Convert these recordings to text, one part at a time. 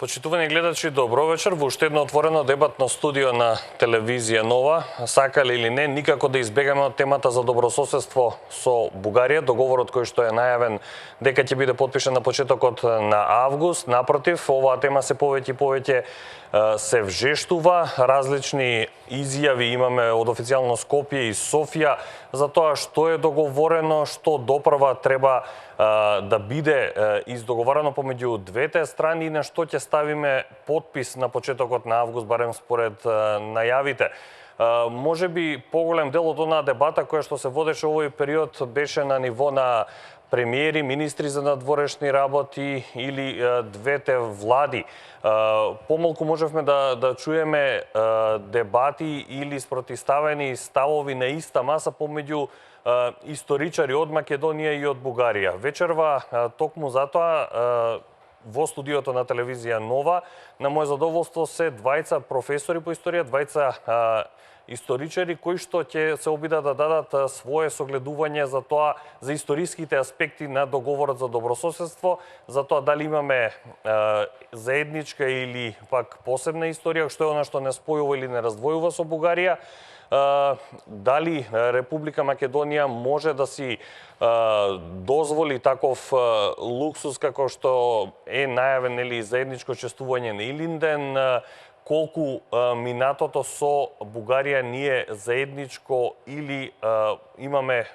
Почитувани гледачи, добро вечер. Во уште едно отворено дебатно студио на телевизија Нова. Сакале или не, никако да избегаме од темата за добрососедство со Бугарија. Договорот кој што е најавен дека ќе биде потпишан на почетокот на август. Напротив, оваа тема се повеќе и повеќе се вжештува. Различни изјави имаме од официјално Скопје и Софија за тоа што е договорено, што допрва треба да биде издоговарано помеѓу двете страни и на што ќе ставиме потпис на почетокот на август, барем според најавите. Може би поголем дел од онаа дебата која што се водеше овој период беше на ниво на премиери, министри за надворешни работи или двете влади. Помалку можевме да чуеме дебати или спротивставени ставови на иста маса помеѓу историчари од Македонија и од Бугарија. Вечерва токму затоа во студиото на телевизија Нова на моје задоволство се двајца професори по историја, двајца историчари кои што ќе се обидат да дадат свое согледување за тоа, за историските аспекти на договорот за добрососедство, за тоа дали имаме заедничка или пак посебна историја, што е она што не спојува или не раздвојува со Бугарија, дали Република Македонија може да си дозволи таков луксус како што е најавен или заедничко чествување на Илинден, колку минатото со Бугарија ние заедничко или имаме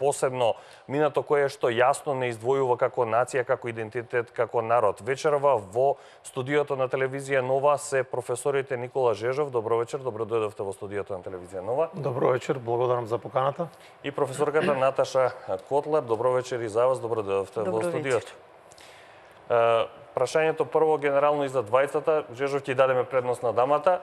посебно минато кое што јасно не издвојува како нација, како идентитет, како народ. Вечерва во студиото на телевизија Нова се професорите Никола Жежов. Добро вечер, добро дојдовте во студиото на телевизија Нова. Добро вечер, благодарам за поканата. И професорката Наташа Котлер. Добро вечер и за вас, добро дојдовте во студиото. Прашањето прво генерално и за двајцата. Жежов ќе дадеме предност на дамата.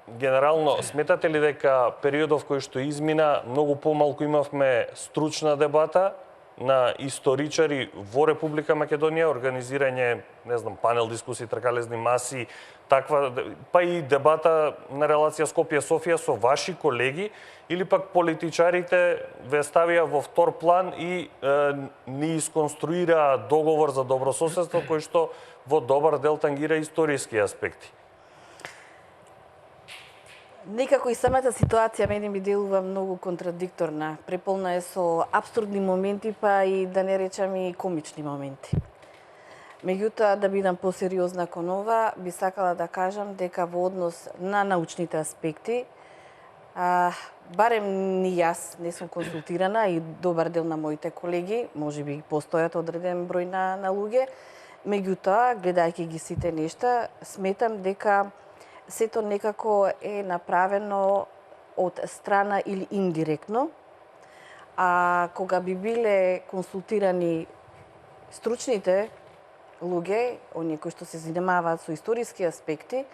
Генерално, сметате ли дека периодов кој што измина, многу помалку имавме стручна дебата на историчари во Република Македонија, организирање, не знам, панел дискусии, тркалезни маси, таква, па и дебата на релација Скопје-Софија со ваши колеги, или пак политичарите ве ставија во втор план и ни исконструираа договор за добрососедство кој што во добар дел тангира историски аспекти? Некако и самата ситуација мене ми делува многу контрадикторна. Преполна е со апсурдни моменти, па и да не речам и комични моменти. Меѓутоа, да бидам посериозна кон ова, би сакала да кажам дека во однос на научните аспекти, барем ни јас не сум консултирана и добар дел на моите колеги, може би постојат одреден број на луѓе, меѓутоа, гледајќи ги сите нешта, сметам дека сето некако е направено од страна или индиректно, а кога би биле консултирани стручните луѓе, оние кои што се занимаваат со историски аспекти,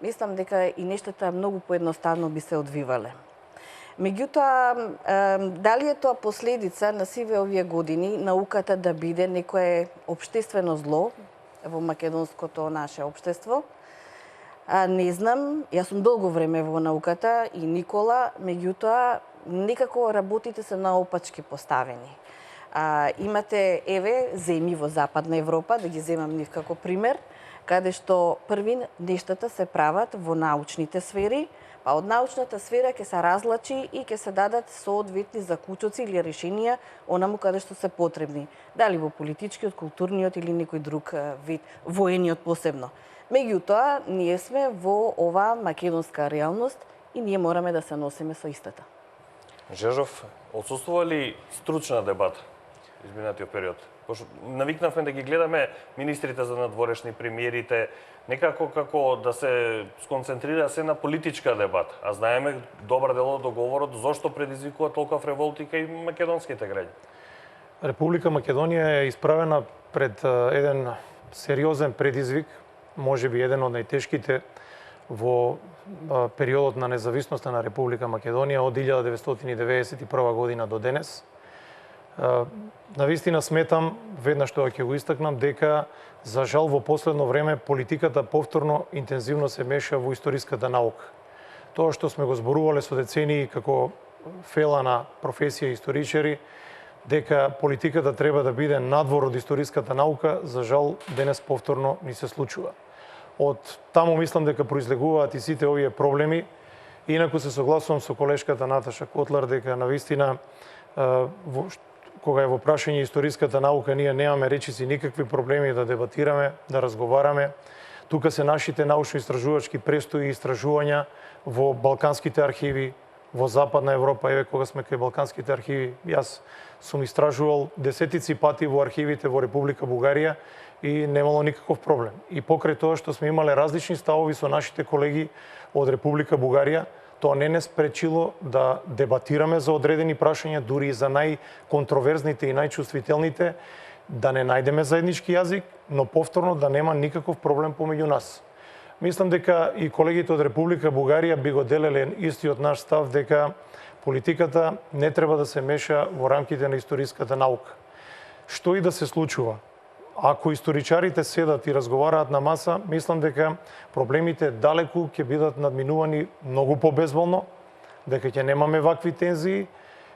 мислам дека и нештата многу поедноставно би се одвивале. Меѓутоа, дали е тоа последица на сиве овие години науката да биде некое општествено зло во македонското наше општество? Не знам, јас сум долго време во науката и Никола, меѓутоа некако работите се наопачки поставени. Имате, еве, земји во Западна Европа, да ги земам нив како пример, каде што први нештата се прават во научните сфери, па од научната сфера ќе се разлачи и ќе се дадат соодветни заклучоци или решенија онаму каде што се потребни. Дали во политичкиот, културниот или некој друг вид, воениот посебно. Меѓутоа, ние сме во оваа македонска реалност и ние мораме да се носиме со истата. Жежов, отсуствува ли стручна дебата изминатиот период? Пошто навикнавме да ги гледаме министрите за надворешни, премиерите, некако како да се сконцентрира се на политичка дебата, а знаеме добар дел од договорот зошто предизвикува толков револтика и македонските граѓани. Република Македонија е исправена пред еден сериозен предизвик, може би еден од најтешките во периодот на независноста на Република Македонија од 1991 година до денес. Навистина сметам, веднаш тоа ќе го истакнам, дека за жал во последно време политиката повторно интензивно се меша во историската наука. Тоа што сме го зборувале со децении како фела на професија историчари, дека политиката треба да биде надвор од историската наука, за жал денес повторно ни се случува. Од таму мислам дека произлегуваат и сите овие проблеми. Инаку се согласувам со колешката Наташа Котлар дека навистина кога е во прашање историската наука ние немаме речиси никакви проблеми да дебатираме, да разговараме. Тука се нашите научно-истражувачки престои и истражувања во балканските архиви, во Западна Европа. Еве кога сме кај балканските архиви, јас сум истражувал десетици пати во архивите во Република Бугарија и немало никаков проблем. И покрај тоа што сме имале различни ставови со нашите колеги од Република Бугарија, тоа не спречило да дебатираме за одредени прашања, дури и за најконтроверзните и најчувствителните, да не најдеме заеднички јазик, но повторно да нема никаков проблем помеѓу нас. Мислам дека и колегите од Република Бугарија би го делеле истиот наш став дека политиката не треба да се меша во рамките на историската наука. Што и да се случува, ако историчарите седат и разговараат на маса, мислам дека проблемите далеку ќе бидат надминувани многу побезволно, дека ќе немаме вакви тензии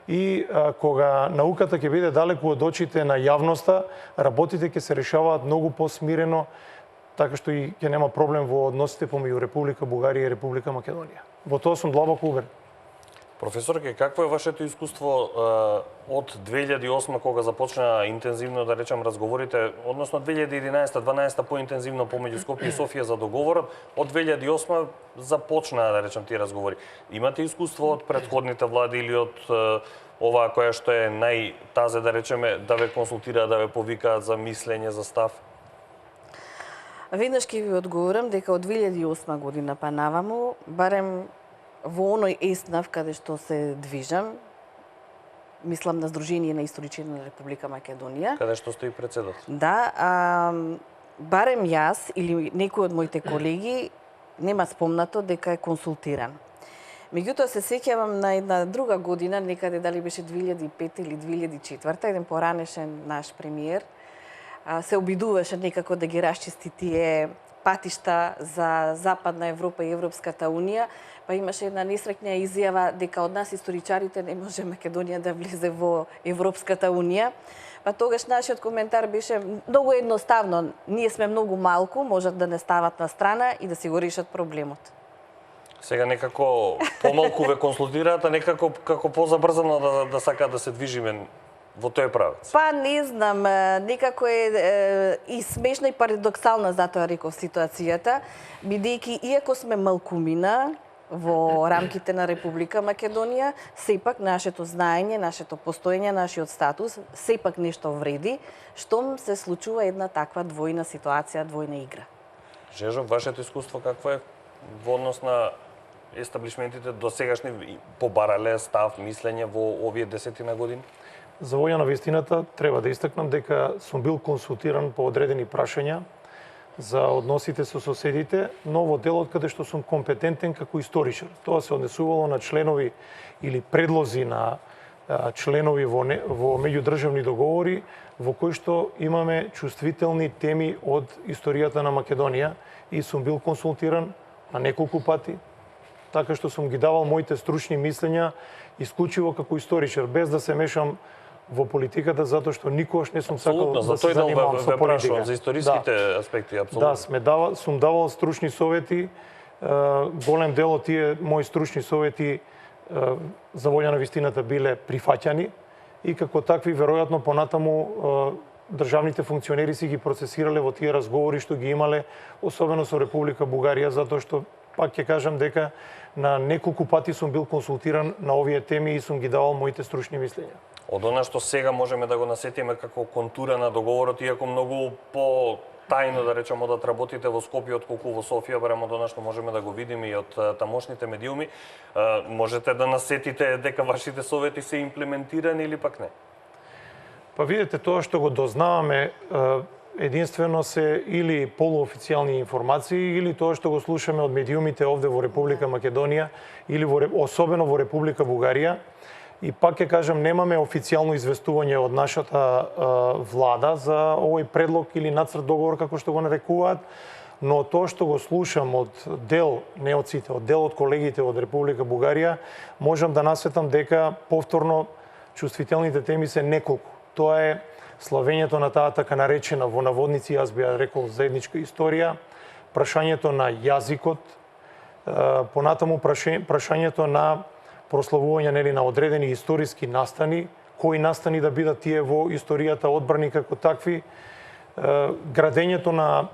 и кога науката ќе биде далеку од очите на јавноста, работите ќе се решаваат многу посмирено, така што и ќе нема проблем во односите помеѓу Република Бугарија и Република Македонија. Во тоа сум длабоко убеден. Професорке, какво е вашето искуство од 2008 кога започна интензивно, да речем, разговорите, односно 2011-12 поинтензивно помеѓу Скопје и Софија за договорот, од 2008 започна, да речем, тие разговори. Имате искуство од претходните влади или од оваа која што е најтазе, да речеме, да ве консултираат, да ве повикаат за мислење, за став? Веднаш ќе ви одговорам дека од 2008 година па наваму, барем во оној еснав каде што се движам, мислам на Сдружение на историчари на Република Македонија. Каде што стои председател? Да, барем јас или некој од моите колеги нема спомнато дека е консултиран. Меѓутоа се сеќавам на една друга година, некаде дали беше 2005 или 2004, еден поранешен наш премиер се обидуваше некако да ги расчисти тие патишта за Западна Европа и Европската Унија, па имаше една несреќна изјава дека од нас историчарите не може Македонија да влезе во Европската Унија. Па тогаш нашиот коментар беше многу едноставно. Ние сме многу малку, можат да не стават на страна и да си го решат проблемот. Сега некако помалку ве консултираат, а некако како позабрзано да сакаат да се движиме во тој правец? Па не знам, некако е и смешна и парадоксална, затоа реков ситуацијата, бидејќи иако сме малкумина во рамките на Република Македонија, сепак нашето знаење, нашето постоење, нашиот статус, сепак нешто вреди, штом се случува една таква двојна ситуација, двојна игра. Жежо, вашето искуство какво е во однос на естаблишментите до сегашни побарале став, мислење во овие десетина години? За волја на вистината треба да истакнам дека сум бил консултиран по одредени прашања за односите со соседите, но во делот каде што сум компетентен како историчар. Тоа се однесувало на членови или предлози на членови во меѓудржавни договори во кои што имаме чувствителни теми од историјата на Македонија и сум бил консултиран на неколку пати, така што сум ги давал моите стручни мислења исклучиво како историчар, без да се мешам во политиката, затоа што никогаш не сум сакал да се занимавам со политика. За историските аспекти, апсолутно. Да, сум давал стручни совети, голем дел од тие мои стручни совети за волја на вистината биле прифаќани и како такви веројатно понатаму државните функционери си ги процесирале во тие разговори што ги имале, особено со Република Бугарија, затоа што пак ќе кажам дека на неколку пати сум бил консултиран на овие теми и сум ги давал моите стручни мислења. Од она што сега можеме да го насетиме како контура на договорот, иако многу по тајно, да речеме, да работите во Скопје отколку во Софија, барем од она што можеме да го видиме и од тамошните медиуми, можете да насетите дека вашите совети се имплементирани или пак не? Па видете, тоа што го дознаваме единствено се или полуофицијални информации или тоа што го слушаме од медиумите овде во Република Македонија или особено во Република Бугарија. И пак ќе кажам, немаме официјално известување од нашата влада за овој предлог или нацрт договор, како што го нарекуваат, но тоа што го слушам од дел, не од сите, од дел од колегите од Република Бугарија, можам да насветам дека повторно чувствителните теми се неколку. Тоа е славењето на таа така наречена во наводници, јас би ја рекол заедничка историја, прашањето на јазикот, понатаму прашањето на прославување нели на одредени историски настани, кои настани да бидат тие во историјата одбрани како такви, градењето на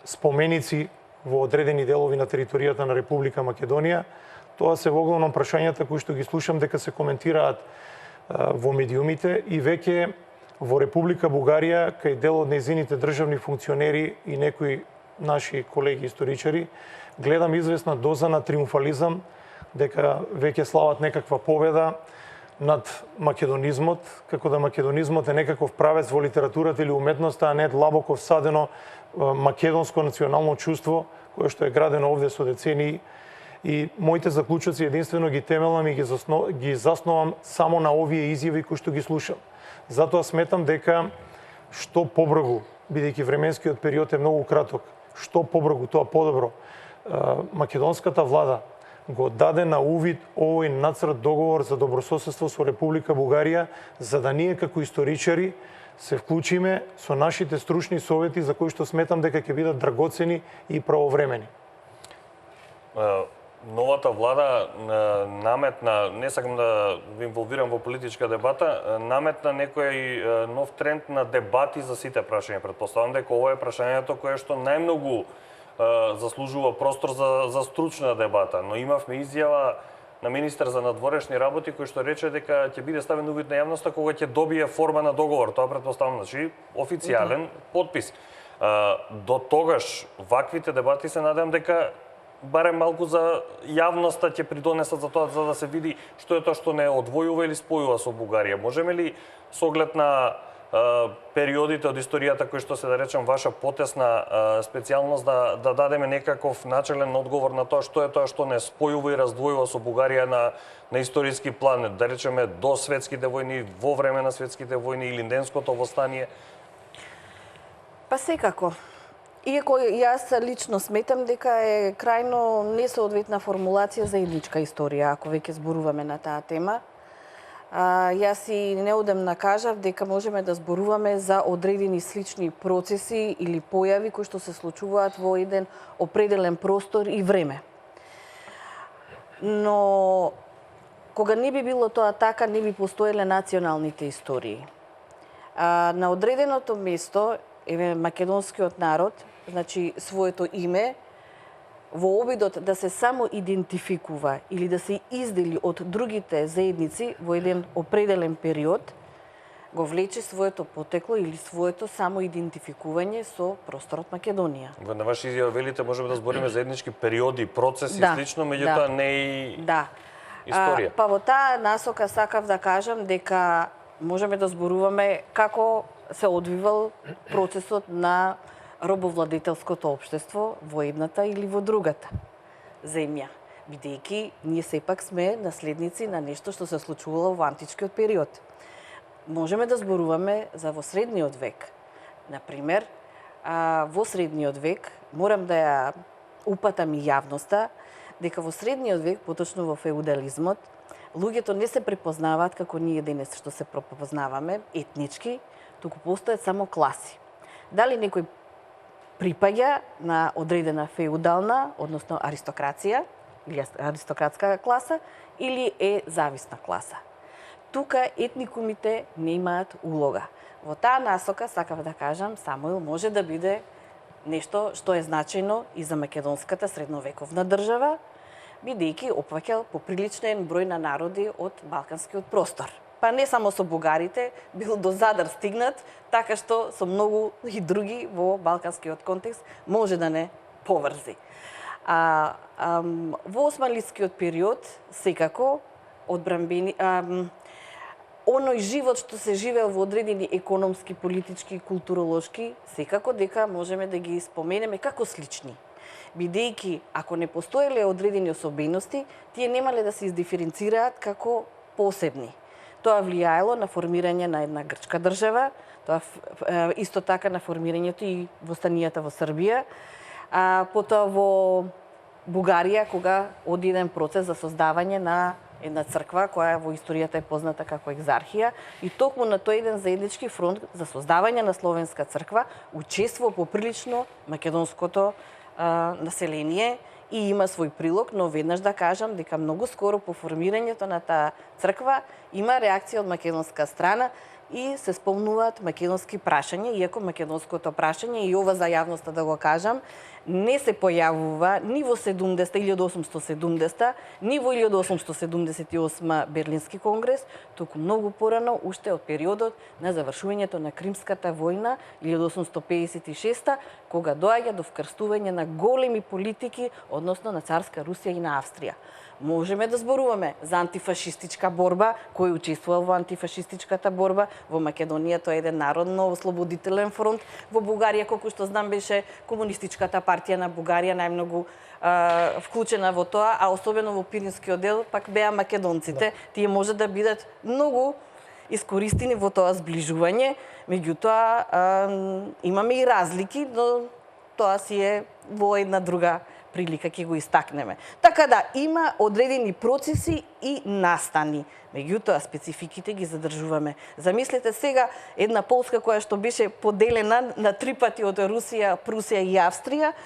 споменици во одредени делови на територијата на Република Македонија. Тоа се во главном прашањата кои што ги слушам дека се коментираат во медиумите и веќе во Република Бугарија, кај дел од нејзините државни функционери и некои наши колеги историчари, гледам известна доза на триумфализам, дека веќе слават некаква победа над македонизмот, како да македонизмот е некаков правец во литературата или уметноста, а не длабоко всадено македонско национално чувство, кое што е градено овде со децении. И моите заклучоци единствено ги темелам и ги засновам само на овие изјави кои што ги слушам. Затоа сметам дека што побрзо, бидејќи временскиот период е многу краток, што побрзо, тоа подобро. Македонската влада го даде на увид овој нацрт договор за добрососедство со Република Бугарија, за да ние како историчари се вклучиме со нашите стручни совети за кои што сметам дека ќе бидат драгоцени и правовремени. Новата влада наметна, не сакам да ви инволвирам во политичка дебата, наметна некој нов тренд на дебати за сите прашања. Претпоставам дека ова е прашањето кое што најмногу заслужува простор за стручна дебата, но имавме изјава на министер за надворешни работи кој што рече дека ќе биде ставен увид на јавноста кога ќе добие форма на договор. Тоа претпоставам, значи официјален подпис. До тогаш ваквите дебати се надевам дека барем малку за јавноста ќе придонесат за тоа, за да се види што е тоа што не одвојува или спојува со Бугарија. Можеме ли со оглед на периодите од историјата кои што се да речем ваша потесна специјалност да дадеме некаков начелен одговор на тоа што е тоа што не спојува и раздвојува со Бугарија на историски план, да речеме до светските војни, во време на светските војни или Денското востание? Па секако. Иако јас лично сметам дека е крајно несоодветна формулација за заедничка историја, ако веќе зборуваме на таа тема. Јас и неодамна кажав дека можеме да зборуваме за одредени слични процеси или појави кои што се случуваат во еден определен простор и време. Но кога не би било тоа така, не би постоеле националните истории. На одреденото место македонскиот народ, значи своето име, во обидот да се само идентификува или да се издели од другите заедници во еден определен период, го влече своето потекло или своето само идентификување со просторот Македонија. Во на ваши изјави велите можеме да збориме за еднички периоди, процеси слично, меѓутоа не и историја. Па во таа насока сакав да кажам дека можеме да зборуваме како се одвивал процесот на робовладетелското општество во едната или во другата земја, бидејќи ние сепак сме наследници на нешто што се случувало во античкиот период. Можеме да зборуваме за во средниот век. Например, во средниот век, морам да ја упатам и јавноста, дека во средниот век, поточно во феудализмот, луѓето не се препознаваат како ние денес што се препознаваме етнички, туку постојат само класи. Дали некој припаѓа на одредена феудална, односно аристокрација, или аристократска класа, или е зависна класа. Тука етникумите не имаат улога. Во таа насока, сакав да кажам, Самуил може да биде нешто што е значајно и за македонската средновековна држава, бидејќи опфаќал поприличен број на народи од балканскиот простор. Па не само со бугарите, бил до Задар стигнат, така што со многу и други во балканскиот контекст може да не поврзи. Во османлискиот период, секако, одбранбени, оној живот што се живеел во одредени економски, политички и културолошки, секако дека можеме да ги споменеме како слични. Бидејќи, ако не постоеле одредени особености, тие немале да се издиференцираат како посебни. Тоа влијаело на формирање на една грчка држава, тоа исто така на формирањето и востанијата во Србија, потоа во Бугарија, кога оди еден процес за создавање на една црква која во историјата е позната како екзархија и токму на тој еден заеднички фронт за создавање на словенска црква учествува поприлично македонското население и има свој прилог, но веднаш да кажам дека многу скоро по формирањето на таа црква има реакција од македонска страна и се спомнуваат македонски прашања, иако македонското прашање, и ова за јавноста да го кажам, не се појавува ни во 1870, ни во 1878 Берлински конгрес, туку многу порано, уште од периодот на завршувањето на Кримската војна 1856, кога доаѓа до вкрстување на големи политики, односно на царска Русија и на Австрија. Можеме да зборуваме за антифашистичка борба, кој учествува во антифашистичката борба. Во Македонија тоа е еден народно-ослободителен фронт. Во Бугарија, колку што знам, беше комунистичката партија на Бугарија најмногу вклучена во тоа, а особено во Пиринскиот дел пак беа македонците. Тие може да бидат многу искористени во тоа зближување, меѓутоа имаме и разлики, но тоа си е во една друга прилика ќе го истакнеме. Така да, има одредени процеси и настани. Меѓутоа, спецификите ги задржуваме. Замислете сега една Полска која што беше поделена на 3 пати од Русија, Прусија и Австрија,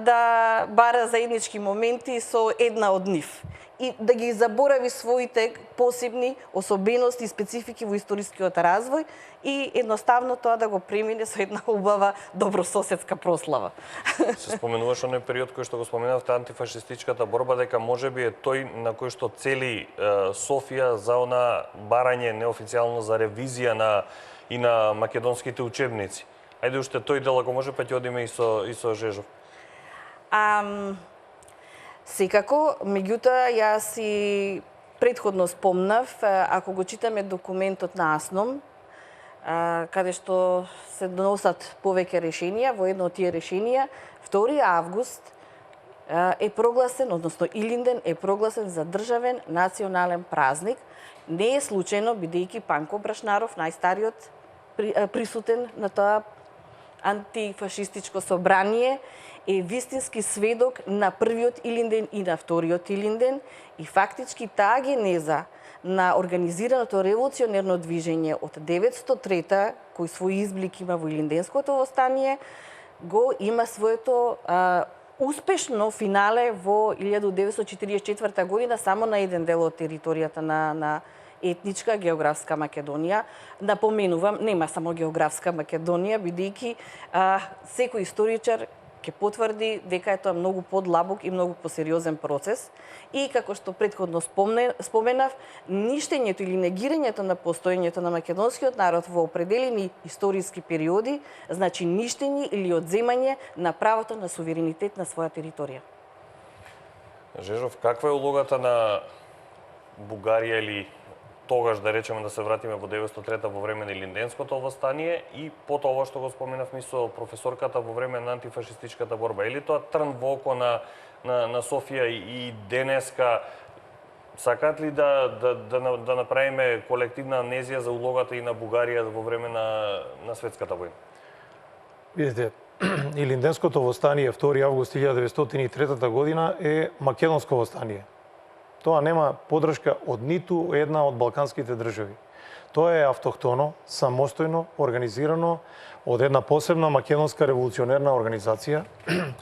да бара заеднички моменти со една од нив. И да ги заборави своите посебни особености и специфики во историскиот развој и едноставно тоа да го премине со една убава добрососедска прослава. Се споменуваш оној период кој што го споменавте, антифашистичката борба, дека можеби е тој на кој што цели Софија за она барање неофицијално за ревизија и на македонските учебници. Ајде уште тој дел, ако може, па ќе одиме и со Жежов. Секако, меѓутоа, јас и предходно спомнав, ако го читаме документот на АСНОМ, каде што се доносат повеќе решенија, во едно од тие решенија, 2 август е прогласен, односно Илинден е прогласен за државен национален празник. Не е случајно, бидејќи Панко Брашнаров, најстариот присутен на тоа антифашистичко собрание, е вистински сведок на првиот Илинден и на вториот Илинден и фактички таа генеза на организираното револуционерно движење од 903-та, кој свој изблик има во Илинденското востание, го има своето успешно финале во 1944 година само на еден дел од територијата на етничка географска Македонија. Напоменувам, нема само географска Македонија, бидејќи секој историчар ќе потврди дека е тоа многу подлабок и многу посериозен процес. И како што претходно споменав, ништењето или негирањето на постоењето на македонскиот народ во определени историски периоди, значи ништење или одземање на правото на суверенитет на своја територија. Жежов, каква е улогата на Бугарија или тогаш, да речеме, да се вратиме во 903-та во време на Илинденското востание и потоа ова што го споменавме со професорката во време на антифашистичката борба? Или тоа трн во око на Софија и денеска? Сакаат ли да направиме колективна амнезија за улогата и на Бугарија во време на светската војна? Видите, Илинденското востание 2 август 1903 година е македонско востание. Тоа нема поддршка од ниту една од балканските држави. Тоа е автохтоно, самостојно, организирано од една посебна македонска револуционерна организација,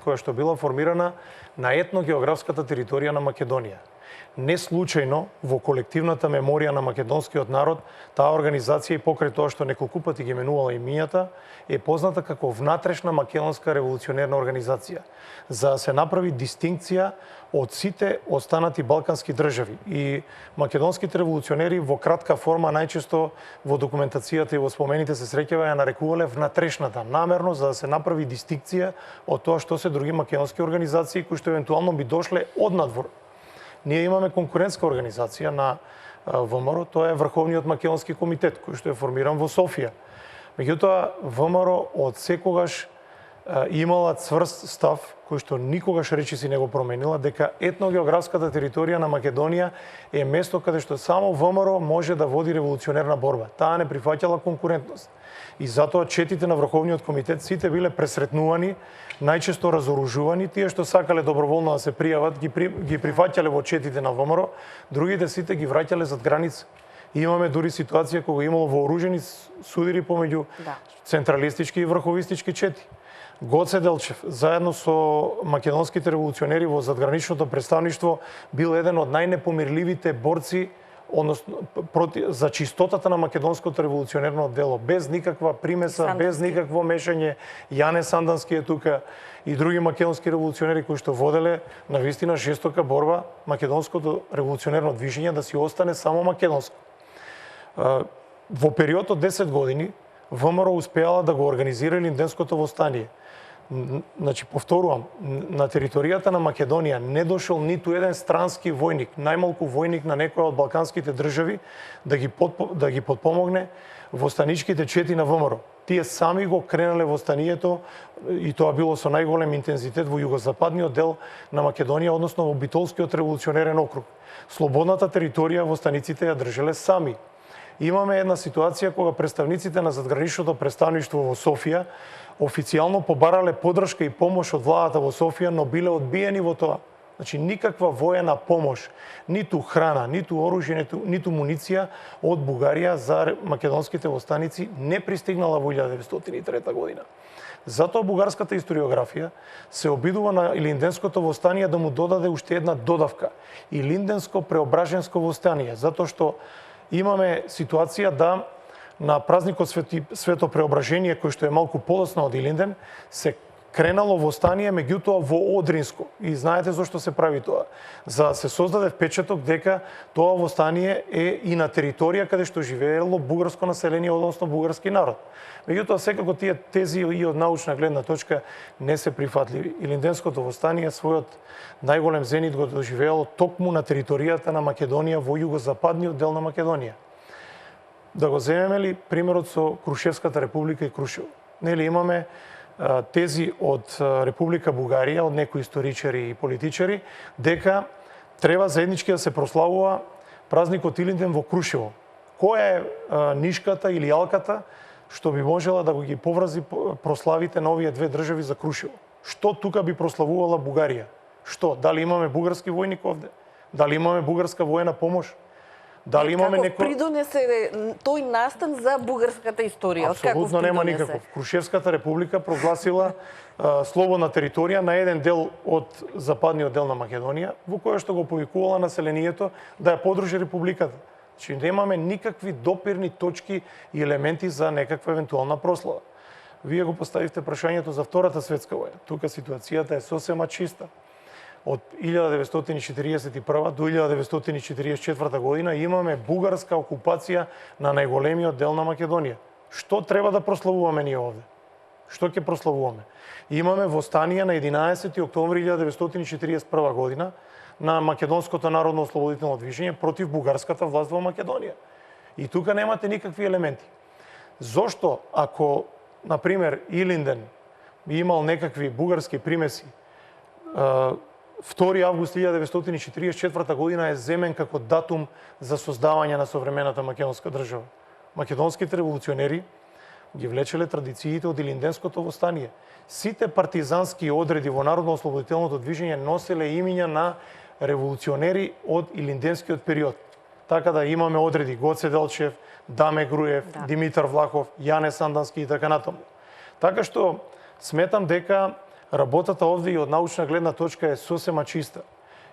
која што била формирана на етногеографската територија на Македонија. Не случајно во колективната меморија на македонскиот народ, таа организација и покрај тоа што неколку пати ги менувала имињата, е позната како внатрешна македонска револуционерна организација, за да се направи дистинкција од сите останати балкански држави. И македонските револуционери во кратка форма најчесто во документацијата и во спомените се среќава ја нарекувале внатрешната, намерно за да се направи дистинкција од тоа што се други македонски организации кои што евентуално би дошле однадвор. Ние имаме конкурентска организација на ВМРО, тоа е Врховниот македонски комитет, кој што е формиран во Софија. Меѓутоа, ВМРО од секогаш имала цврст став, кој што никогаш речиси не го променила, дека етногеографската територија на Македонија е место каде што само ВМРО може да води револуционерна борба. Таа не прифаќала конкурентност. И затоа четите на Врховниот комитет сите биле пресретнувани, најчесто разоружувани, тие што сакале доброволно да се пријават, ги прифаќале во четите на ВМРО, другите сите ги враќале зад граница. И имаме дури ситуација кога имало вооружени судири помеѓу централистички и врховистички чети. Гоце Делчев, заедно со македонските револуционери во задграничното представништво, бил еден од најнепомирливите борци, односно за чистотата на македонското револуционерно дело, без никаква примеса, Сандански. без никакво мешање. Јане Сандански е тука и други македонски револуционери кои што воделе на вистина жестока борба македонското револуционерно движење да си остане само македонско. Во период од 10 години ВМРО успеала да го организира Илинденското востание. Значи, повторувам, на територијата на Македонија не дошол ниту еден странски војник, најмалку војник на некоја од балканските држави, да ги подпомогне востаничките чети на ВМРО. Тие сами го кренале востанието и тоа било со најголем интензитет во југозападниот дел на Македонија, односно во Битолскиот револуционерен округ. Слободната територија востаниците ја држеле сами. Имаме една ситуација кога представниците на задграничното представништво во Софија официјално побарале поддршка и помош од владата во Софија, но биле одбиени во тоа. Значи, никаква воена помош, ниту храна, ниту оружје, ниту муниција од Бугарија за македонските востаници не пристигнала во 1903 година. Затоа бугарската историографија се обидува на Илинденското востание да му додаде уште една додавка. Илинденско преображенско востание, затоа што имаме ситуација да на празникот Свето Преображение, кој што е малку подоцна од Илинден, се кренало востание, меѓутоа во Одринско. И знаете зошто се прави тоа. За да се создаде впечаток дека тоа востание е и на територија каде што живеело бугарско население, односно бугарски народ. Меѓутоа, секако тие тези и од научна гледна точка не се прифатливи. Илинденското востание својот најголем зенит го доживеело токму на територијата на Македонија во југозападниот дел на Македонија. Да го земеме ли примерот со Крушевската република и Крушево? Нели имаме тези од Република Бугарија, од некои историчари и политичари, дека треба заеднички да се прославува празникот Илинден во Крушево. Која е нишката или алката што би можела да го ги поврази прославите на овие две држави за Крушево? Што тука би прославувала Бугарија? Што? Дали имаме бугарски војник овде? Дали имаме бугарска воена помош? Дали имаме како придонесе тој настан за бугарската историја? Апсолутно нема никаков. Крушевската република прогласила слободна територија на еден дел од западниот дел на Македонија, во која што го повикувала населението да ја подружи републиката. Значи немаме никакви допирни точки и елементи за некаква евентуална прослава. Вие го поставивте прашањето за Втората светска војна. Тука ситуацијата е сосема чиста. Од 1941 до 1944 година имаме бугарска окупација на најголемиот дел на Македонија. Што треба да прославуваме ние овде? Што ќе прославуваме? Имаме востание на 11 октомври 1941 година на Македонското народно ослободително движење против бугарската власт во Македонија. И тука немате никакви елементи. Зошто, ако, например, Илинден би имал некакви бугарски примеси, 2 август 1944 година е земен како датум за создавање на современата македонска држава. Македонските револуционери ги влечеле традициите од Илинденското востание. Сите партизански одреди во народно-ослободителното движење носеле имиња на револуционери од Илинденскиот период. Така да имаме одреди Гоце Делчев, Даме Груев, Димитар Влахов, Јане Сандански и така натаму. Така што сметам дека работата овде и од научна гледна точка е сосема чиста.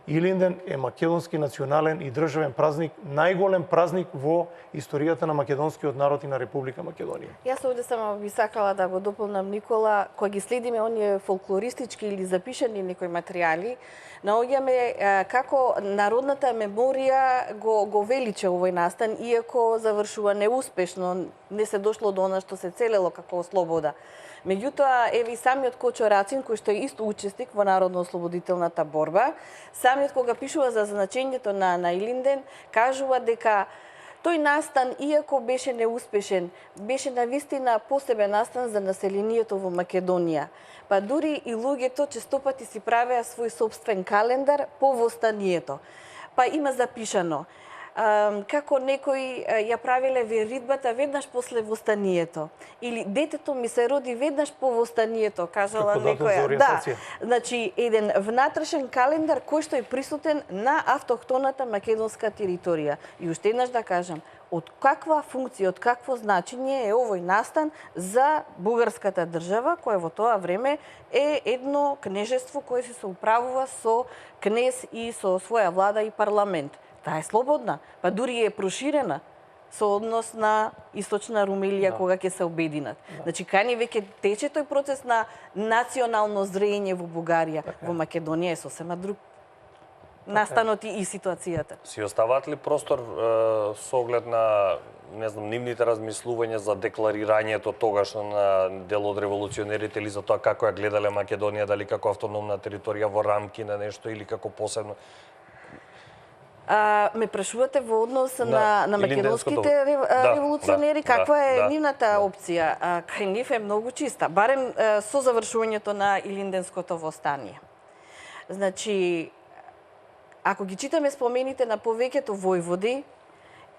Илинден е македонски национален и државен празник, најголем празник во историјата на македонскиот народ и на Република Македонија. Јас овде само би сакала да го дополнам Никола, кога ги следиме оние фолклористички или запишани некои материјали, наоѓаме како народната меморија го велича овој настан, иако завршува неуспешно, не се дошло до она што се целело како слобода. Меѓутоа, еве и самиот Кочо Рацин, кој што е исто учесник во народно-ослободителната борба, самиот кога пишува за значењето на Илинден, кажува дека Тој настан, иако беше неуспешен, беше навистина посебен настан за населението во Македонија. Па дури и луѓето честопати си правеа свој собствен календар по востанието. Па има запишано како некои ја правиле веридбата веднаш после востанието. Или детето ми се роди веднаш по востанието, кажала некоја. Да, значи еден внатрешен календар кој што е присутен на автохтоната македонска територија. И уште еднаш да кажам, од каква функција, од какво значење е овој настан за бугарската држава, која во тоа време е едно кнежество кое се управува со кнез и со своја влада и парламент. Таа е слободна, па дури е проширена со однос на Источна Румелија кога ќе се обединат. Значи, кај ни веќе тече тој процес на национално зрење во Бугарија. Во Македонија е сосема друг настанот и ситуацијата. Си оставаат ли простор со оглед на, не знам, нивните размислувања за декларирањето тогаш на дел од револуционерите или за тоа како ја гледале Македонија, дали како автономна територија во рамки на нешто или како посебно? Ме прашувате во однос на македонските револуционери, каква е нивната опција? Кај нив е многу чиста, барем со завршувањето на Илинденското востание. Значи, ако ги читаме спомените на повеќето војводи,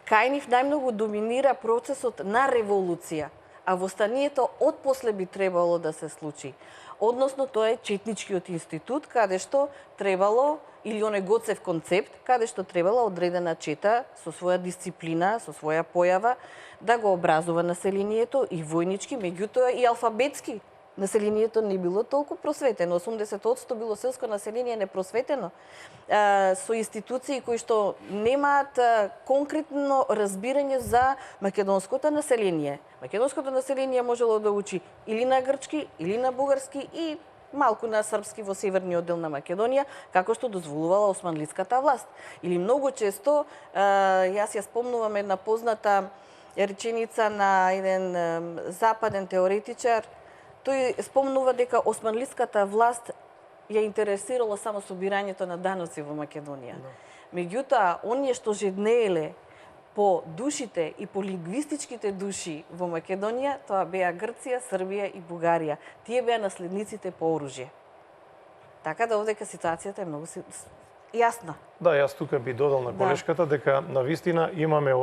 кај нив најмногу доминира процесот на револуција, а востанието отпосле би требало да се случи. Односно, тоа е четничкиот институт, каде што требало, или оној Гоцев концепт, каде што требала одредена чета со своја дисциплина, со своја појава, да го образува населението и војнички, меѓутоа и алфабетски. Населението не било толку просветено, 80% било селско население непросветено, со институции кои што немаат конкретно разбирање за македонското население. Македонското население можело да учи или на грчки, или на бугарски и малку на српски во северниот дел на Македонија, како што дозволувала османлиската власт. Или многу често, јас ја спомнувам една позната реченица на еден западен теоретичар, тој спомнува дека османлиската власт ја интересирало само собирањето на даноци во Македонија. Меѓутоа, оние што жеднееле по душите и по лингвистичките души во Македонија, тоа беа Грција, Србија и Бугарија. Тие беа наследниците по оружје. Така да овдека ситуацијата е многу јасна. Да, јас тука би додал на колешката дека навистина имаме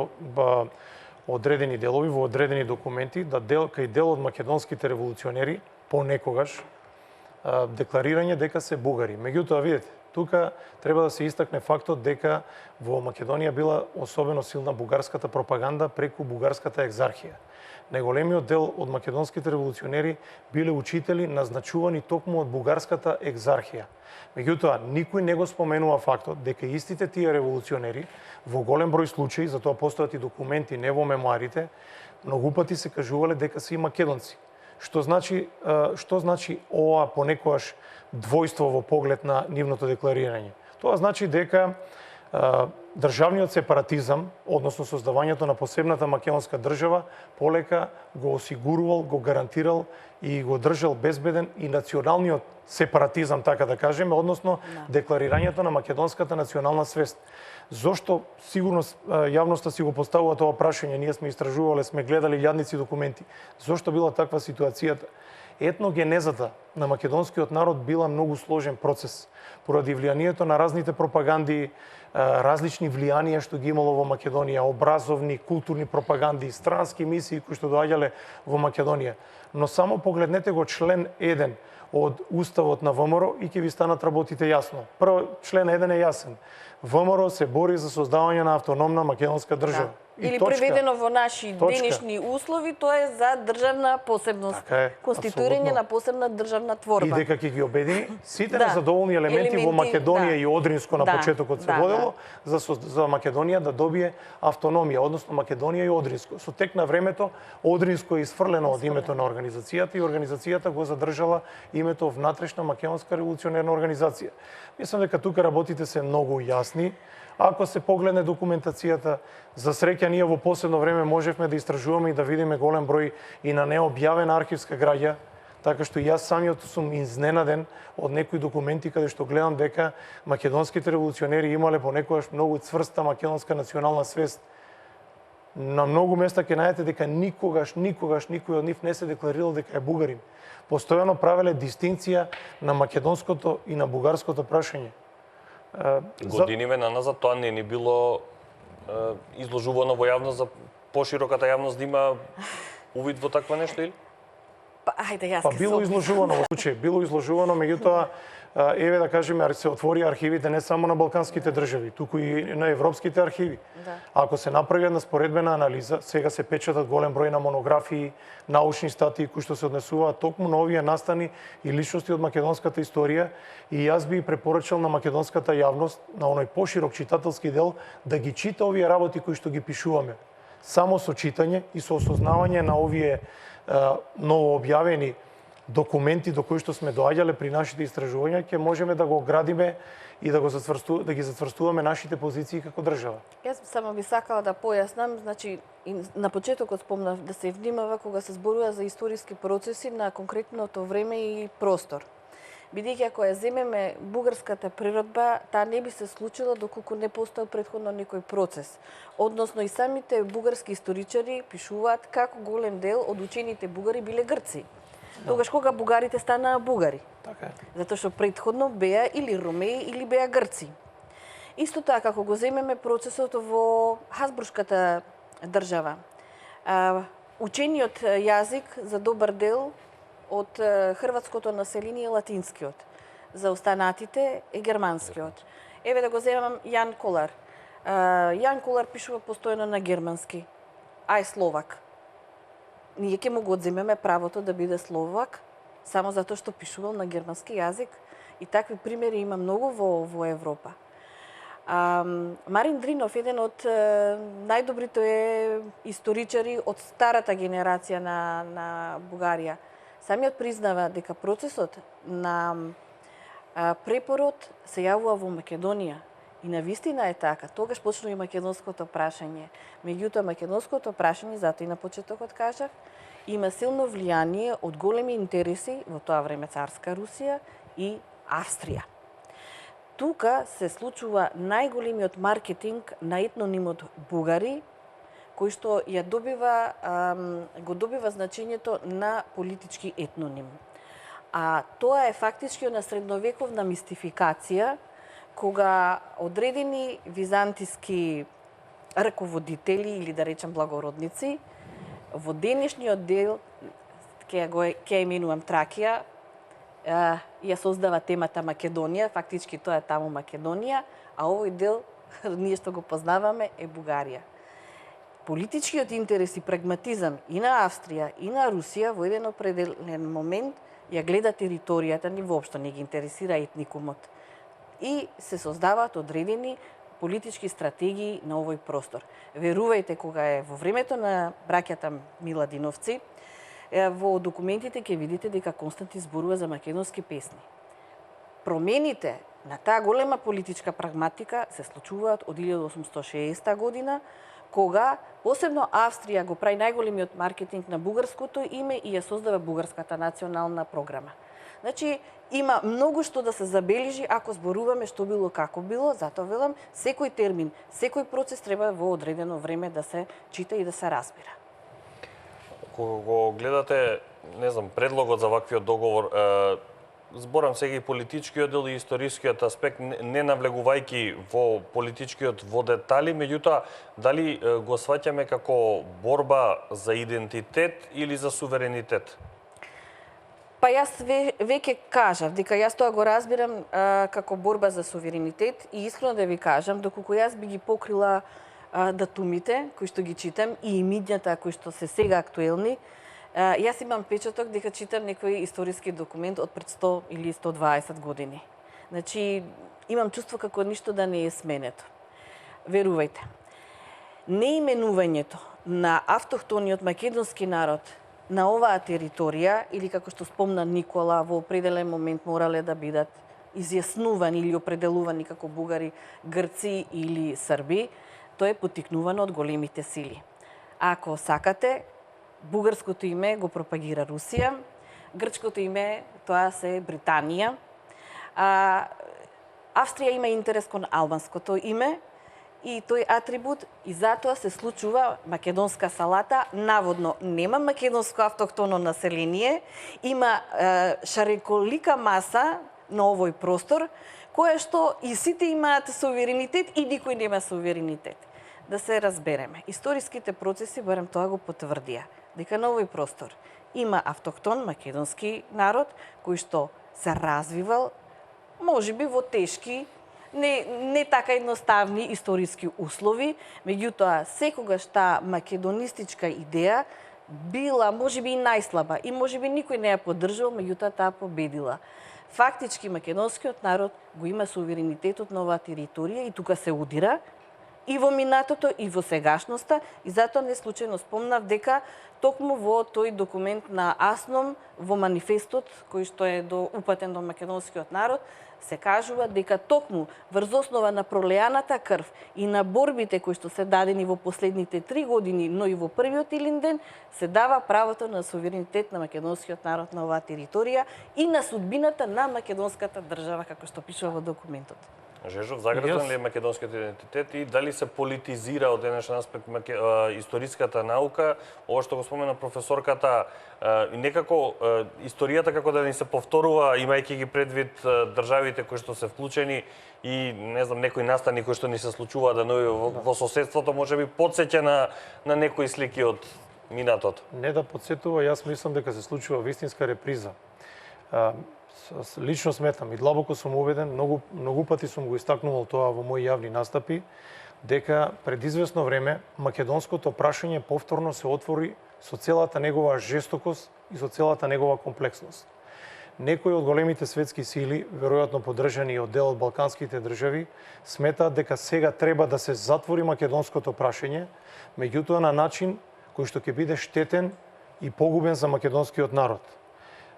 одредени делови во одредени документи, да кај дел од македонските револуционери понекогаш декларирање дека се бугари. Меѓутоа, видите, тука треба да се истакне фактот дека во Македонија била особено силна бугарската пропаганда преку бугарската екзархија. Најголемиот дел од македонските револуционери биле учители назначувани токму од бугарската екзархија. Меѓутоа, никој не го споменува фактот дека истите тие револуционери во голем број случаи, за тоа постојат и документи, не во мемуарите, многу пати се кажувале дека се и македонци. Што значи ова понекогаш двојство во поглед на нивното декларирање? Тоа значи дека државниот сепаратизам, односно создавањето на посебната македонска држава, полека го осигурувал, го гарантирал и го држал безбеден и националниот сепаратизам, така да кажеме, односно декларирањето на македонската национална свест. Зошто сигурно јавноста си го поставува тоа прашање, ние сме истражувале, сме гледали јадници документи. Зошто била таква ситуацијата? Етногенезата на македонскиот народ била многу сложен процес поради влијанието на разните пропаганди, различни влијанија што ги имало во Македонија, образовни, културни пропаганди, странски мисии кои што доаѓале во Македонија. Но само погледнете го член 1 од Уставот на ВМРО и ќе ви станат работите јасно. Прво, член 1 е јасен. ВМРО се бори за создавање на автономна македонска држава. Или преведено во наши денешни услови, тоа е за државна посебност, конституирање на посебна државна творба. И дека ќе ги обедини сите незадоволни елементи во Македонија и Одринско на почетокот се водело за Македонија да добие автономија, односно Македонија и Одринско. Со тек на времето Одринско е исфрлено од името на организацијата и организацијата го задржала името внатрешна македонска револуционерна организација. Мислам дека тука работите се многу јасни. Ако се погледне документацијата, за среќа ние во последно време можевме да истражуваме и да видиме голем број и на необјавена архивска граѓа, така што јас самиот сум изненаден од некои документи каде што гледам дека македонските револуционери имале понекогаш многу цврста македонска национална свест. На многу места ќе најдете дека никогаш никој од нив не се декларирал дека е бугарин. Постојано правеле дистинција на македонското и на бугарското прашање. Годиниве наназад тоа не ни било изложувано во јавност за пошироката јавност да има увид во такво нешто или? Па ајде јас Па било изложувано во случај, било изложувано, меѓутоа еве да кажеме се отвори архивите не само на балканските држави, туку и на европските архиви. Да. Ако се направи една споредбена анализа, сега се печатат голем број на монографии, научни статии кои што се однесуваат токму на овие настани и личности од македонската историја, и јас би препорачал на македонската јавност, на оној поширок читателски дел, да ги чита овие работи кои што ги пишуваме. Само со читање и со осознавање на овие новообјавени документи до кои што сме доаѓале при нашите истражувања, ќе можеме да го градиме и да ги затврстуваме нашите позиции како држава. Јас само би сакала да појаснам, значи на почетокот спомнав да се внимава кога се зборува за историски процеси на конкретното време и простор. Бидејќи ако ја земеме бугарската природба, таа не би се случила доколку не постоел претходно некој процес. Односно и самите бугарски историчари пишуваат како голем дел од учените бугари биле грци. Тогаш кога бугарите станаа бугари. Така е. Затоа што претходно беа или ромеи или беа грци. Исто така, ако го земеме процесот во Хасбуршката држава, учениот јазик за добар дел од хрватското население е латинскиот. За останатите е германскиот. Еве да го земам Јан Колар. Јан Колар пишува постојано на германски, а е словак. Ние ќе му го одземеме правото да биде словак само затоа што пишувал на германски јазик, и такви примери има многу во Европа. Марин Дринов, еден од најдобрите историчари од старата генерација на Бугарија, самиот признава дека процесот на препород се јавува во Македонија. И навистина е така. Тогаш почна и македонското прашање. Меѓутоа, македонското прашање, затоа и на почетокот кажав, има силно влијание од големи интереси, во тоа време царска Русија и Австрија. Тука се случува најголемиот маркетинг на етнонимот бугари, кој што го добива значењето на политички етноним. А тоа е фактички на средновековна мистификација, кога одредени византиски раководители или да речем благородници во денешниот дел, ќе именувам Тракија, ја создава темата Македонија, фактички тоа е таму Македонија, а овој дел ние што го познаваме е Бугарија. Политичкиот интерес и прагматизам и на Австрија и на Русија во еден определен момент ја гледа територијата ни, воопшто не ги интересира етникумот. И се создаваат одредени политички стратегии на овој простор. Верувајте, кога е во времето на браќата Миладиновци, во документите ќе видите дека Константин зборува за македонски песни. Промените на таа голема политичка прагматика се случуваат од 1860 година, кога посебно Австрија го прави најголемиот маркетинг на бугарското име и ја создава бугарската национална програма. Значи, има многу што да се забележи ако зборуваме што било како било, затоа велам, секој термин, секој процес треба во одредено време да се чита и да се разбира. Кога го гледате, не знам, предлогот за ваквиот договор, зборам сега и политичкиот дел и историскиот аспект, не навлегувајќи во политичкиот во детали, меѓутоа, дали го сваќаме како борба за идентитет или за суверенитет? Па јас веќе кажав дека јас тоа го разбирам како борба за суверенитет и искрено да ви кажам, доколку јас би ги покрила датумите кои што ги читам и имињата кои што се сега актуелни, јас имам печаток дека читам некој историски документ од пред 100 или 120 години. Значи, имам чувство како ништо да не е сменето. Верувајте. Неименувањето на автохтониот македонски народ на оваа територија, или како што спомна Никола, во определен момент морале да бидат изјаснувани или определувани како бугари, грци или срби, тоа е поттикнувано од големите сили. Ако сакате, бугарското име го пропагира Русија, грчкото име тоа се Британија, Австрија има интерес кон албанското име и тој атрибут и затоа се случува македонска салата. Наводно нема македонско автохтоно население, има шареколика маса на овој простор, која што и сите имаат суверенитет и никој нема суверенитет. Да се разбереме, историските процеси барем тоа го потврдија, дека на овој простор има автохтон македонски народ кој што се развивал можеби во тешки, не така едноставни историски услови, меѓутоа секогаш таа македонистичка идеја била можеби и најслаба и можеби никој не ја поддржал, меѓутоа таа победила. Фактички македонскиот народ го има суверенитетот на оваа територија и тука се удира и во минатото и во сегашноста, и затоа не случајно спомнав дека токму во тој документ на АСНОМ, во манифестот кој што е упатен до македонскиот народ, се кажува дека токму врз основа на пролеаната крв и на борбите кои што се дадени во последните 3 години, но и во првиот Илинден, се дава правото на суверенитет на македонскиот народ на оваа територија и на судбината на македонската држава, како што пишува во документот. Жежов, загрижен ли е македонскиот идентитет и дали се политизира од денешен аспект историската наука? Ова што го спомена професорката, некако историјата како да ни се повторува, имајќи ги предвид државите кои што се вклучени и не знам некои настани кои што ни се случуваат да во соседството, можеби потсеќа на некои слики од минатото. Не да потсетува, јас мислам дека се случува вистинска реприза. Лично сметам и длабоко сум убеден, многу пати сум го истакнувал тоа во мои јавни настапи, дека пред известно време македонското прашање повторно се отвори со целата негова жестокост и со целата негова комплексност. Некои од големите светски сили, веројатно поддржани од дел од балканските држави, сметаат дека сега треба да се затвори македонското прашање, меѓутоа на начин кој што ќе биде штетен и погубен за македонскиот народ.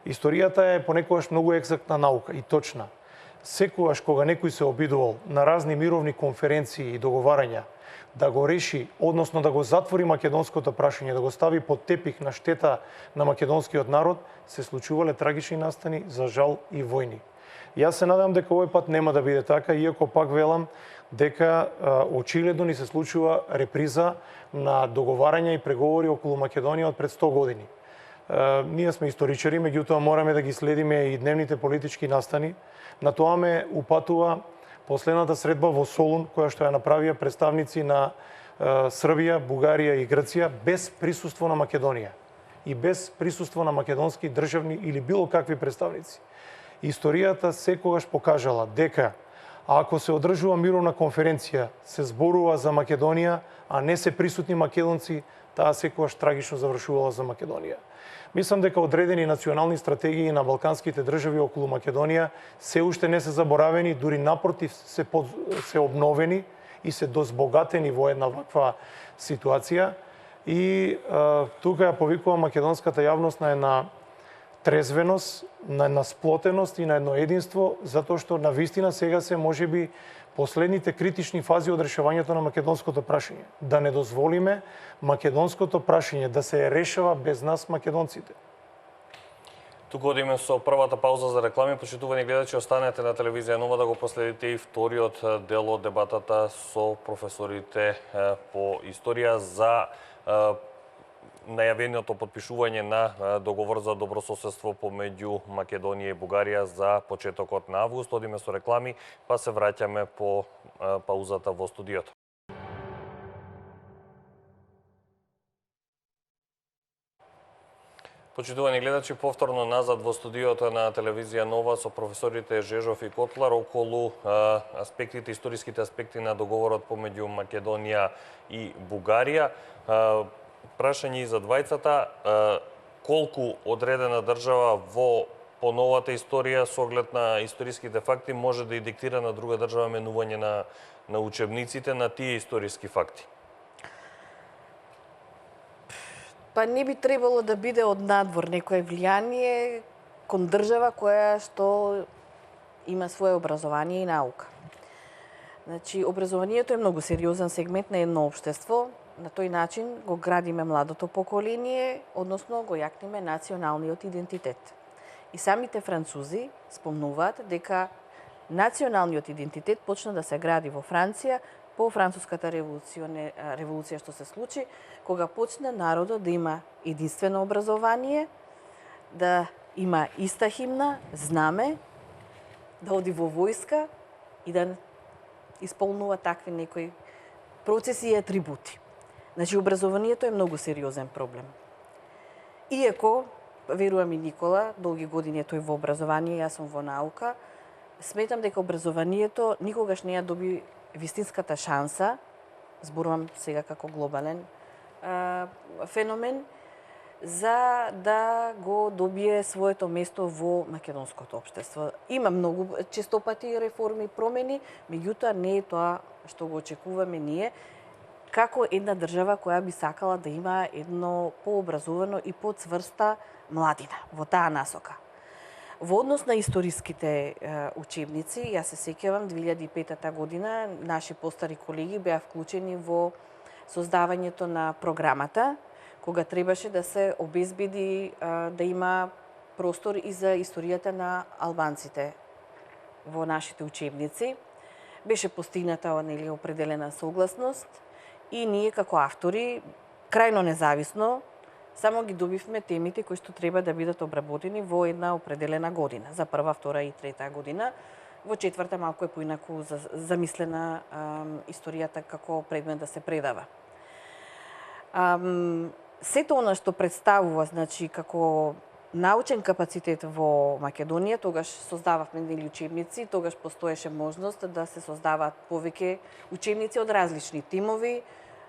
Историјата е понекогаш многу екзактна наука и точна. Секогаш кога некој се обидувал на разни мировни конференции и договарања да го реши, односно да го затвори македонското прашање, да го стави под тепих на штета на македонскиот народ, се случувале трагични настани, за жал и војни. Јас се надевам дека овој пат нема да биде така, иако пак велам дека очигледно ни се случува реприза на договарања и преговори околу Македонија од пред 100 години. Ние сме историчари, меѓутоа мораме да ги следиме и дневните политички настани. На тоа ме упатува последната средба во Солун, која што ја направија представници на Србија, Бугарија и Грција без присуство на Македонија и без присуство на македонски државни или било какви представници. Историјата секогаш покажала дека ако се одржува мировна конференција, се зборува за Македонија, а не се присутни македонци, таа секогаш трагично завршувала за Македонија. Мислам дека одредени национални стратегии на балканските држави околу Македонија се уште не се заборавени, дури напротив се обновени и се дозбогатени во една ваква ситуација. И тука ја повикувам македонската јавност на една трезвеност, на една сплотеност и на едно единство, затоа што на вистина сега се можеби последните критични фази од решавањето на македонското прашање. Да не дозволиме македонското прашање да се решава без нас македонците. Туку одиме со првата пауза за реклами. Почитувани гледачи, останете на телевизија Нова да го проследите и вториот дел од дебатата со професорите по историја за најавеното подпишување на договор за добрососедство помеѓу Македонија и Бугарија за почетокот на август. Одиме со реклами, па се враќаме по паузата во студиото. Почитувани гледачи, повторно назад во студиото на телевизија Нова со професорите Жежов и Котлар околу аспектите, историските аспекти на договорот помеѓу Македонија и Бугарија. Прашање и за двајцата, колку одредена држава во поновата историја со оглед на историските факти може да и диктира на друга држава менување на учебниците на тие историски факти? Па не би требало да биде од надвор некое влијание кон држава која што има свое образование и наука. Значи, образованието е многу сериозен сегмент на едно општество. На тој начин го градиме младото поколение, односно го јакниме националниот идентитет. И самите французи спомнуваат дека националниот идентитет почна да се гради во Франција по француската револуција што се случи, кога почна народот да има единствено образование, да има иста химна, знаме, да оди во војска и да исполнува такви некои процеси и атрибути. Значи, образованието е многу сериозен проблем. Иако, верувам и Никола, долги години е тој во образование, јас сум во наука, сметам дека образованието никогаш не ја доби вистинската шанса, зборувам сега како глобален феномен, за да го добие своето место во македонското општество. Има многу честопати реформи, промени, меѓутоа не е тоа што го очекуваме ние, како една држава која би сакала да има едно пообразовано и поцврста младина во таа насока. Во однос на историските учебници, јас се сеќавам 2005 година наши постари колеги беа вклучени во создавањето на програмата, кога требаше да се обезбеди да има простор и за историјата на албанците во нашите учебници. Беше постигната определена согласност и ние како автори, крајно независно, само ги добивме темите кои што треба да бидат обработени во една определена година, за прва, втора и трета година. Во четврта малку е поинаку замислена историјата како предмет да се предава. Сето она што представува, значи, како научен капацитет во Македонија, тогаш создававме учебници, тогаш постоеше можност да се создаваат повеќе учебници од различни тимови.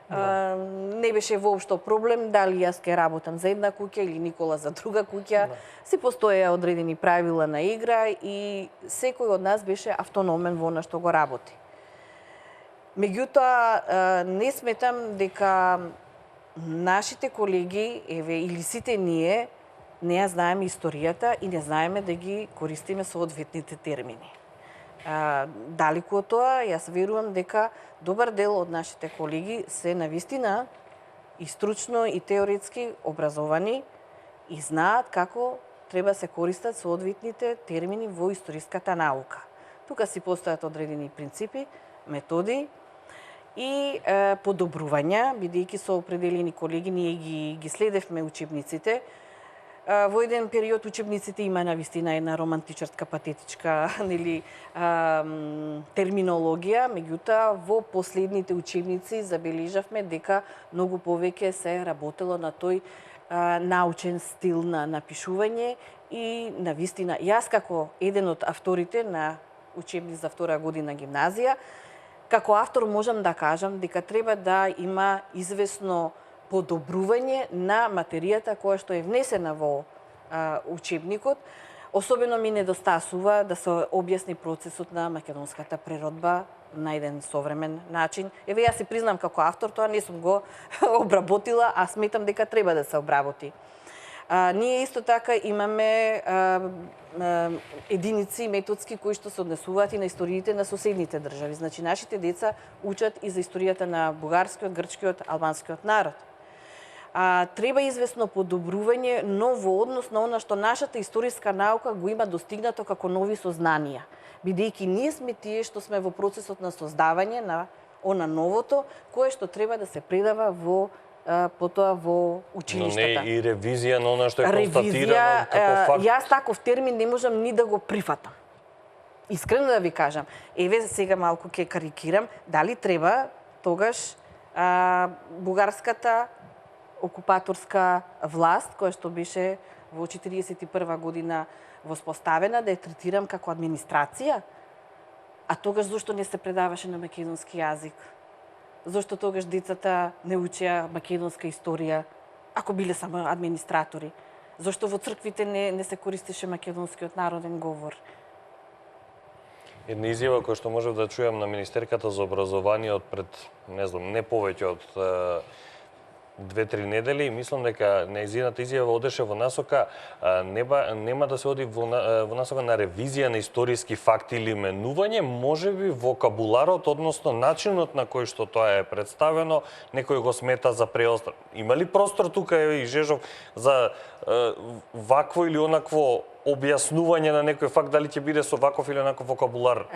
Не беше воопшто проблем дали јас ке работам за една куќа или Никола за друга куќа. Се постоеа одредени правила на игра и секој од нас беше автономен во она што го работи. Меѓутоа, не сметам дека нашите колеги, или сите ние, не ја знаеме историјата и не знаеме да ги користиме соодветните термини. Далеку од тоа, јас верувам дека добар дел од нашите колеги се навистина и стручно и теоретски образовани и знаат како треба се користат соодветните термини во историската наука. Тука си постојат одредени принципи, методи и подобрувања, бидејќи со определени колеги ние ги следевме учебниците. Во еден период учебниците има навистина една романтичарска, патетичка терминологија, меѓутоа во последните учебници забележавме дека многу повеќе се работело на тој научен стил на напишување и навистина. Јас како еден од авторите на учебник за втора година гимназија, како автор можам да кажам дека треба да има известно подобрување на материјата која што е внесена во учебникот. Особено ми недостасува да се објасни процесот на македонската природба на еден современ начин. Јас си признам како автор, тоа не сум го обработила, а сметам дека треба да се обработи. Ние исто така имаме единици методски кои што се однесуваат и на историите на соседните држави. Значи, нашите деца учат и за историјата на бугарскиот, грчкиот, албанскиот народ. Треба известно подобрување, но во однос на она што нашата историска наука го има достигнато како нови сознанија. Бидејќи ние сме тие што сме во процесот на создавање на она новото, кое што треба да се предава потоа во училиштата. Но не и ревизија на она што е констатирано како факт. Јас таков термин не можам ни да го прифатам. Искрено да ви кажам. Сега малку ќе карикирам, дали треба тогаш бугарската окупаторска власт, која што беше во 1941 година воспоставена, да ја третирам како администрација? А тогаш зошто не се предаваше на македонски јазик? Зошто тогаш децата не учеа македонска историја, ако биле само администратори? Зошто во црквите не се користеше македонскиот народен говор? Една изјава која што можев да чујам на министерката за образование од пред, не повеќе од 2-3 недели, мислам дека нејзината изјава одеше во насока нема да се оди во насока на ревизија на историски факти или именување, можеби вокабуларот, односно начинот на кој што тоа е представено, некој го смета за преостар. Има ли простор тука, и Жежов, за вакво или онакво објаснување на некој факт, дали ќе биде со ваков или онаков вокабулар?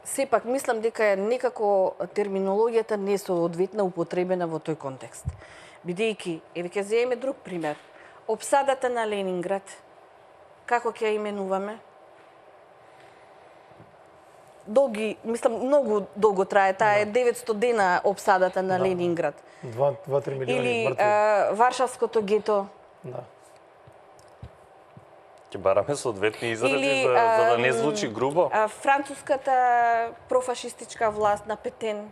сепак мислам дека некако терминологијата не соодветна употребена во тој контекст. Бидејќи, еве ќе земеме друг пример. Опсадата на Ленинград, како ќе ја именуваме? Мислам, многу долго трае, таа е 900 дена опсадата на Ленинград. 2-3 милиони Или мртви. Варшавското гето. Да. Ќе бараме соодветни изрази Или, за да не звучи грубо. Француската профашистичка власт на Петен.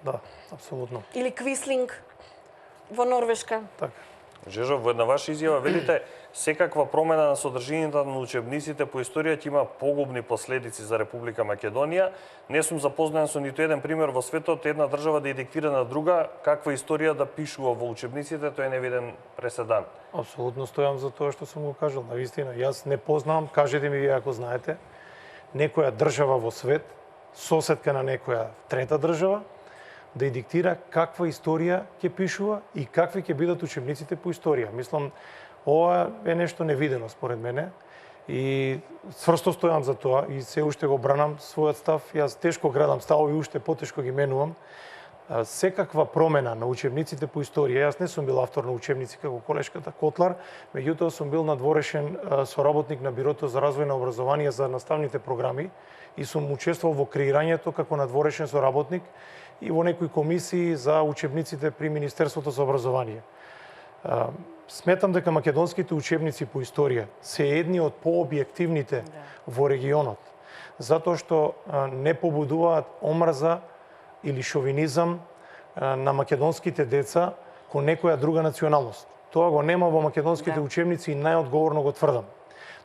Да, апсолутно. Или Квислинг во Норвешка. Така. Жежо, во една ваша изјава велите секаква промена на содржината на учебниците по историја ќе има погубни последици за Република Македонија. Не сум запознаен со ниту еден пример во светот една држава да ја диктира на друга каква историја да пишува во учебниците, тој е невиден преседан. Апсолутно стојам за тоа што сум го кажал. Навистина, јас не познавам, кажете ми вие ако знаете, некоја држава во свет, соседка на некоја трета држава, да ја диктира каква историја ќе пишува и какви ќе бидат учебниците по историја. Мислам, ова е нешто невидено според мене и цврсто стојам за тоа и се уште го бранам својот став. Јас тешко градам ставови, уште потешко ги менувам. Секаква промена на учебниците по историја, јас не сум бил автор на учебници како колешката Котлар, меѓутоа сум бил надворешен соработник на Бирото за развој на образование за наставните програми и сум учествувал во креирањето како надворешен соработник и во некои комисии за учебниците при Министерството за образование. Сметам дека македонските учебници по историја се едни од пообјективните во регионот, затоа што не побудуваат омрза или шовинизам на македонските деца кон некоја друга националност. Тоа го нема во македонските учебници и најодговорно го тврдам.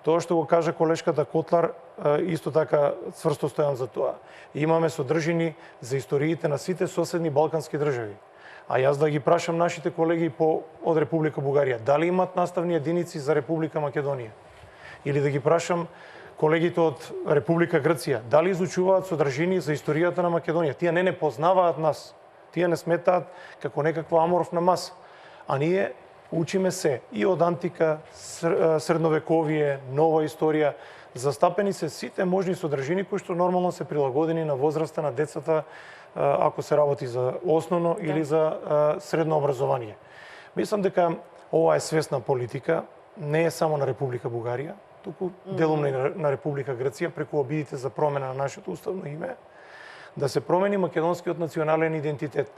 Тоа што го кажа колешката Котлар, исто така цврсто стојам за тоа. Имаме содржини за историите на сите соседни балкански држави. А јас да ги прашам нашите колеги од Република Бугарија, дали имат наставни единици за Република Македонија? Или да ги прашам колегите од Република Грција, дали изучуваат содржини за историјата на Македонија? Тие не познаваат нас. Тие не сметаат како некаква аморфна маса. А ние учиме се и од антика, средновековие, нова историја. Застапени се сите можни содржини кои што нормално се прилагодени на возраста на децата ако се работи за основно или за средно образование. Мислам дека ова е свесна политика, не е само на Република Бугарија, туку делумно и на Република Грција преку обидите за промена на нашето уставно име, да се промени македонскиот национален идентитет.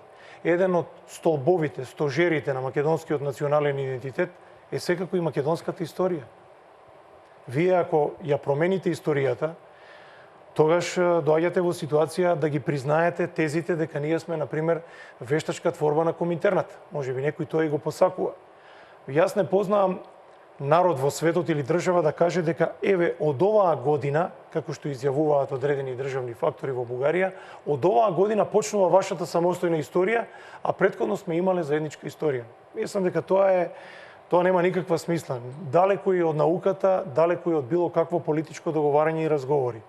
Еден од столбовите, стожерите на македонскиот национален идентитет е секако и македонската историја. Вие ако ја промените историјата, тогаш доаѓате во ситуација да ги признаете тезите дека ние сме, например, вештачка творба на Коминтернат. Може би некој тоа и го посакува. Јас не познавам народ во светот или држава да каже дека еве од оваа година, како што изјавуваат одредени државни фактори во Бугарија, од оваа година почнува вашата самостојна историја, а претходно сме имале заедничка историја. Мислам дека тоа нема никаква смисла. Далеко и од науката, далеко и од било какво политичко договарање и разговори.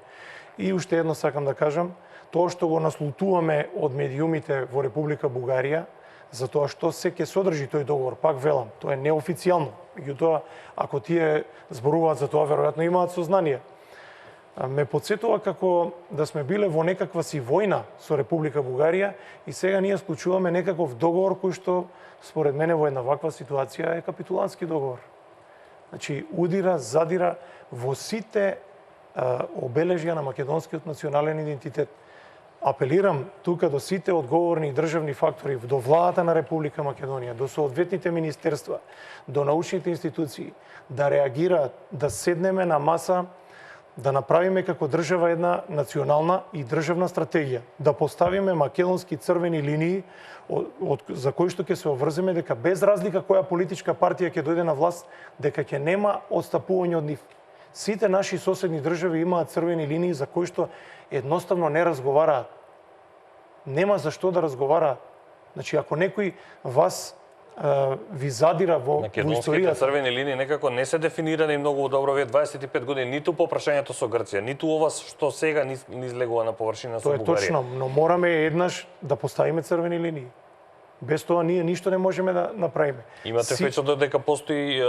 И уште едно сакам да кажам, тоа што го наслутуваме од медиумите во Република Бугарија, за тоа што се ќе содржи тој договор, пак велам, тоа е неофицијално. Меѓутоа, ако тие зборуваат за тоа, веројатно имаат сознание. Ме потсетува како да сме биле во некаква си војна со Република Бугарија и сега ние склучуваме некаков договор кој што, според мене, во една ваква ситуација е капитулантски договор. Значи, удира, задира во сите обележја на македонскиот национален идентитет. Апелирам тука до сите одговорни државни фактори, до владата на Република Македонија, до соодветните министерства, до научните институции, да реагираат, да седнеме на маса, да направиме како држава една национална и државна стратегија, да поставиме македонски црвени линии за кои што ќе се обврземе дека без разлика која политичка партија ќе дојде на власт, дека ќе нема отстапување од нив. Сите наши соседни држави имаат црвени линии за кои што едноставно не разговараат. Нема за што да разговараат. Значи, ако некој вас ви задира во историјата... Македонските црвени линии некако не се дефинирани многу добро овие 25 години, ниту по прашањето со Грција, ниту ова што сега ни излегува на површина со Бугарија. Тоа е точно, но мораме еднаш да поставиме црвени линии. Без тоа ние ништо не можеме да направиме. Имате впечаток дека постои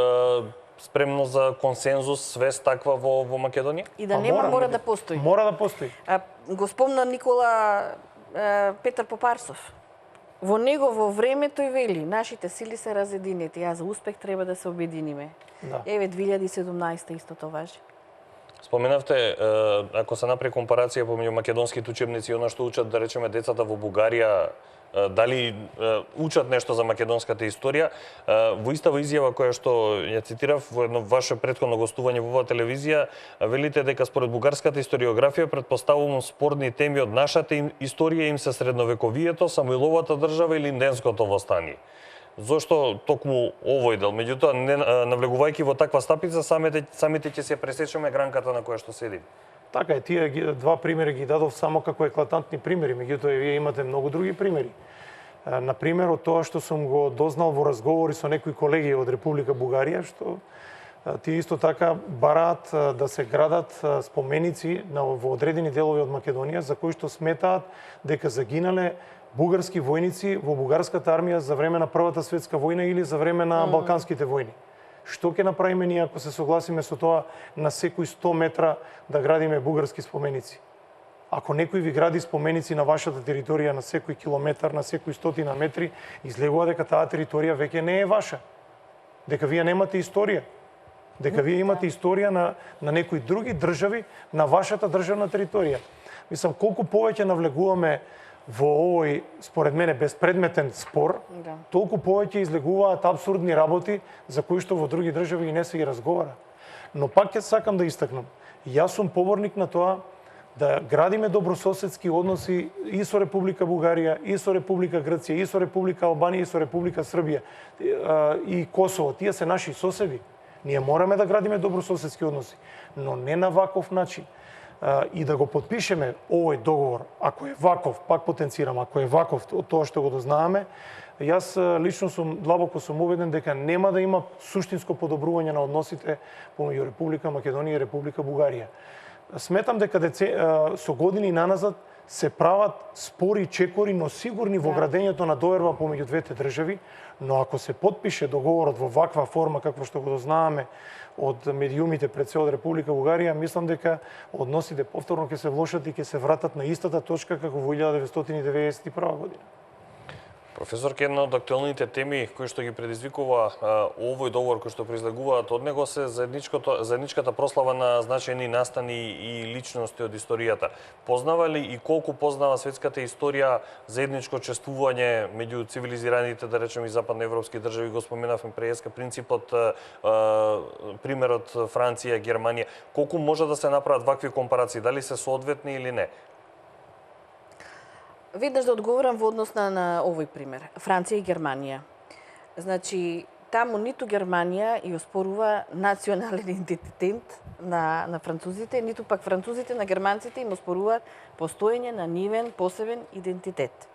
спремно за консензус, свест таква во Македонија? И да нема, мора да постои. Мора да постои. Го спомна Никола Петар Попарсов. Во негово време тој вели, нашите сили се разединети, а за успех треба да се обединиме. Да. Еве 2017 исто тоа важи. Споменавте, ако се направи компарација помеѓу македонските учебници и она што учат, да речеме, децата во Бугарија, дали учат нешто за македонската историја. Во истава изјава која што ја цитирав во едно ваше претходно гостување во оваа телевизија, велите дека според бугарската историографија претпоставувам спорни теми од нашата историја им се средновековието, Самуиловата држава или Инденското востание. Зошто токму овој дел? Меѓутоа, не навлегувајќи во таква стапица, самите ќе се пресечеме гранката на која што седим. Така е, тие два примери ги дадов само како еклатантни примери, меѓутоа вие имате многу други примери. Например, од тоа што сум го дознал во разговори со некои колеги од Република Бугарија, што тие исто така бараат да се градат споменици во одредени делови од Македонија за кои што сметаат дека загинале бугарски војници во бугарската армија за време на Првата светска војна или за време на Балканските војни. Што ќе направиме ние ако се согласиме со тоа на секои 100 метра да градиме бугарски споменици? Ако некој ви гради споменици на вашата територија на секој километар, на секои 100 метри, излегува дека таа територија веќе не е ваша. Дека вие немате историја. Дека вие имате историја на некои други држави на вашата државна територија. Мислам, колку повеќе навлегуваме во овој, според мене, безпредметен спор, толку повеќе излегуваат апсурдни работи за кои што во други држави и не се ги разговара. Но пак ќе сакам да истакнам. Јас сум поборник на тоа да градиме добрососедски односи и со Република Бугарија, и со Република Грција, и со Република Албанија, и со Република Србија и Косово. Тие се наши соседи. Ние мораме да градиме добрососедски односи, но не на ваков начин. И да го подпишеме овој договор, ако е ваков, пак потенцирам, ако е ваков од тоа што го дознаваме, јас лично длабоко сум убеден дека нема да има суштинско подобрување на односите помеѓу Република Македонија и Република Бугарија. Сметам дека со години наназад се прават спори, чекори, но сигурни во градењето на доверба помеѓу двете држави, но ако се подпише договорот во ваква форма како што го дознаваме од медиумите пред се од Република Бугарија, мислам дека односите повторно ќе се влошат и ќе се вратат на истата точка како во 1991 година. Професорке, една од актуелните теми кои што ги предизвикува овој договор кој што произлегуваат од него се заедничката прослава на значајни настани и личности од историјата. Познава ли и колку познава светската историја заедничко чествување меѓу цивилизираните, да речеме, и западноевропски држави? Го споменавме преска принципот, примерот Франција, Германија. Колку може да се направат вакви компарации? Дали се соодветни или не? Веднаш да одговорам во однос на овој пример. Франција и Германија. Значи, таму ниту Германија ја оспорува национален идентитет на французите, ниту пак французите на германците им оспоруваат постоење на нивен посебен идентитет.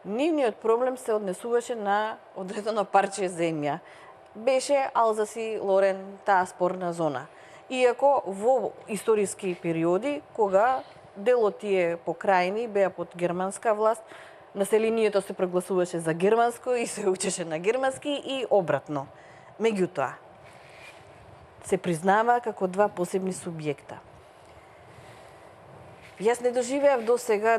Нивниот проблем се однесуваше на одредено парче земја. Беше Алзаси Лорен, таа спорна зона. Иако во историски периоди, кога дел од тие покрајни беа под германска власт, населението се прогласуваше за германско и се учеше на германски и обратно. Меѓутоа, се признава како два посебни субјекта. Јас не доживеав до сега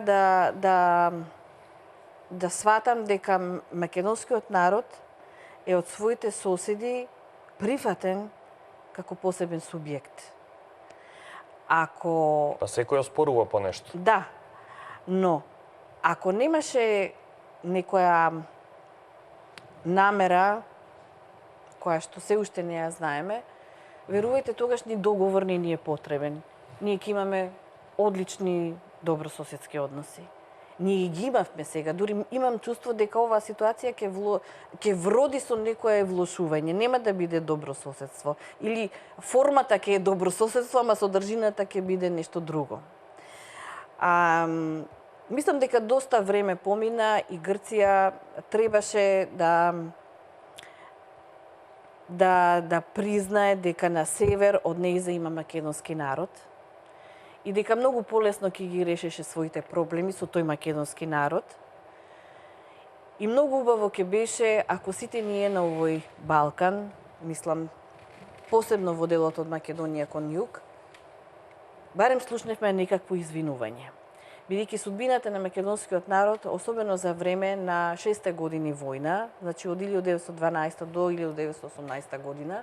да сватам дека македонскиот народ е од своите соседи прифатен како посебен субјект. Ако... Па секој оспорува по нешто. Да, но ако немаше некоја намера, која што се уште не ја знаеме, верувајте, тогаш ни договор не ни е потребен. Ние ќе имаме одлични добрососедски односи. Ние ги имавме сега, дури имам чувство дека оваа ситуација ќе вроди со некое влошување, нема да биде добрососедство. Или формата ќе е добрососедство, ама содржината ќе биде нешто друго. Мислам дека доста време помина и Грција требаше да признае дека на север од нејза има македонски народ и дека многу полесно ќе ги решеше своите проблеми со тој македонски народ. И многу убаво ќе беше ако сите ние на овој Балкан, мислам посебно во делот од Македонија кон југ, барем слушневме некакво извинување. Бидејќи судбината на македонскиот народ, особено за време на 6 години војна, значи од 1912 до 1918 година,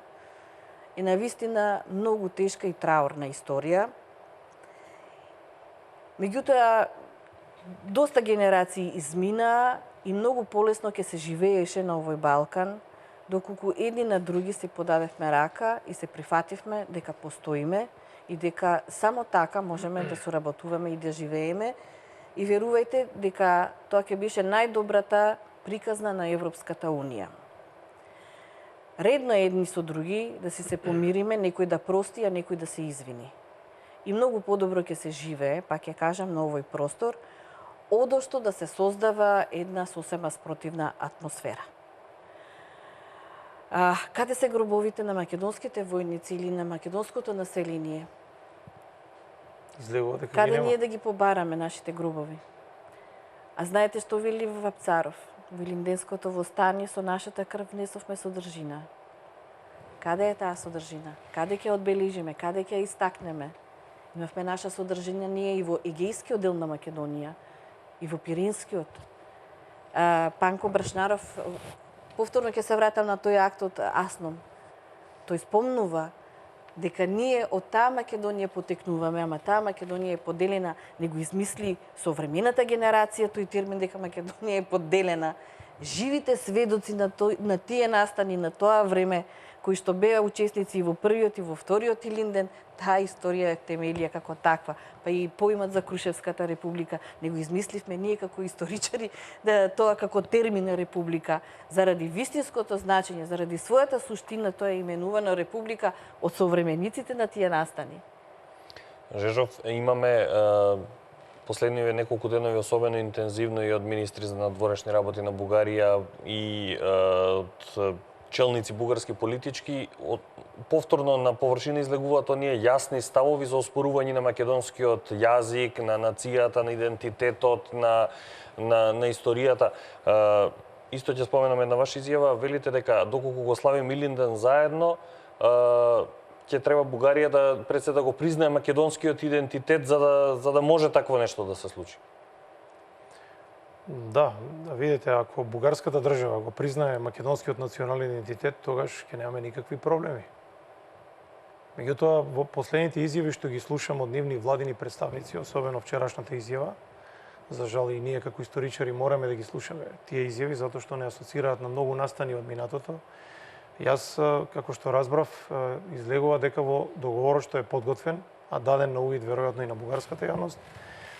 е навистина многу тешка и траурна историја. Меѓутоа, доста генерации измина и многу полесно ќе се живееше на овој Балкан, доколку едни на други се подадевме рака и се прифативме дека постоиме и дека само така можеме да соработуваме и да живееме. И верувајте дека тоа ќе беше најдобрата приказна на Европската Унија. Редно е едни со други да се помириме, некој да прости, а некој да се извини. И многу подобро ќе се живее, пак ќе кажам, на овој простор, одошто да се создава една сосема спротивна атмосфера. Каде се гробовите на македонските војници или на македонското население? Излегува дека Каде ние да ги побараме нашите гробови? А знаете што вели Вапцаров? Велинденското востание со нашата крв несовме содржина. Каде е таа содржина? Каде ќе одбележиме? Каде ќе истакнеме? Имавме наша содржина ние и во Егејскиот дел на Македонија, и во Пиринскиот. Панко Брашнаров, повторно ќе се вратам на тој акт од Асном. Тој спомнува дека ние од таа Македонија потекнуваме, ама таа Македонија е поделена, не го измисли современата генерација тој термин дека Македонија е поделена. Живите сведоци на тие настани на тоа време, кои што беа учесници и во првиот и во вториот Илинден, таа историја е темелија како таква. Па и поимат за Крушевската република не го измисливме ние како историчари, да тоа како термин република. Заради вистинското значење, заради својата суштина, тоа е именувано република од современиците на тие настани. Жежов, имаме последниве неколку денови особено интензивно и од министри за надворешни работи на Бугарија и од челници бугарски политички, повторно на површина излегуваат оние јасни ставови за оспорување на македонскиот јазик, на нацијата, на идентитетот, на историјата. Исто ќе споменам една ваша изјава, велите дека доколку го славим Илинден заедно, ќе треба Бугарија да го признае македонскиот идентитет за да може такво нешто да се случи. Да, видите, ако бугарската држава го признае македонскиот национален идентитет, тогаш ќе немаме никакви проблеми. Меѓутоа, во последните изјави што ги слушам од нивни владини представници, особено вчерашната изјава, за жал и ние како историчари мораме да ги слушаме тие изјави, затоа што не асоцираат на многу настани од минатото. Јас, како што разбрав, излегува дека во договорот што е подготвен, а даден на увид веројатно и на бугарската јавност,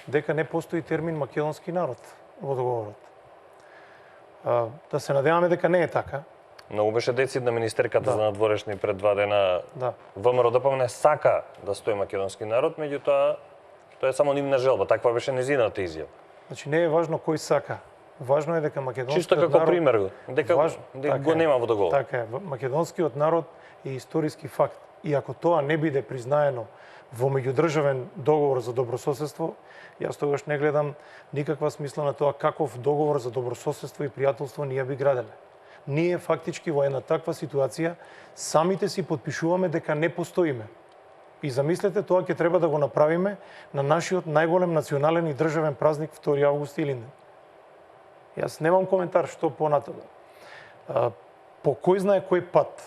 дека не постои термин македонски народ во договорот. Да се надеваме дека не е така. Многу беше децидна министерката за надворешни пред 2 дена. Да. ВМРО ДПМН сака да стои македонски народ, меѓутоа тоа е само нивна желба, таква беше незината изјава. Значи не е важно кој сака. Важно е дека македонскиот Чисто како народ... пример, дека го нема во договор. Така е. Македонскиот народ е историски факт. И ако тоа не биде признаено во меѓудржавен договор за добрососедство, јас тогаш не гледам никаква смисла на тоа каков договор за добрососедство и пријателство ние би граделе. Ние фактички во една таква ситуација самите си подпишуваме дека не постоиме. И замислете, тоа ќе треба да го направиме на нашиот најголем национален и државен празник 2 август Илинден. Јас немам коментар што понатаму. По кој знае кој пат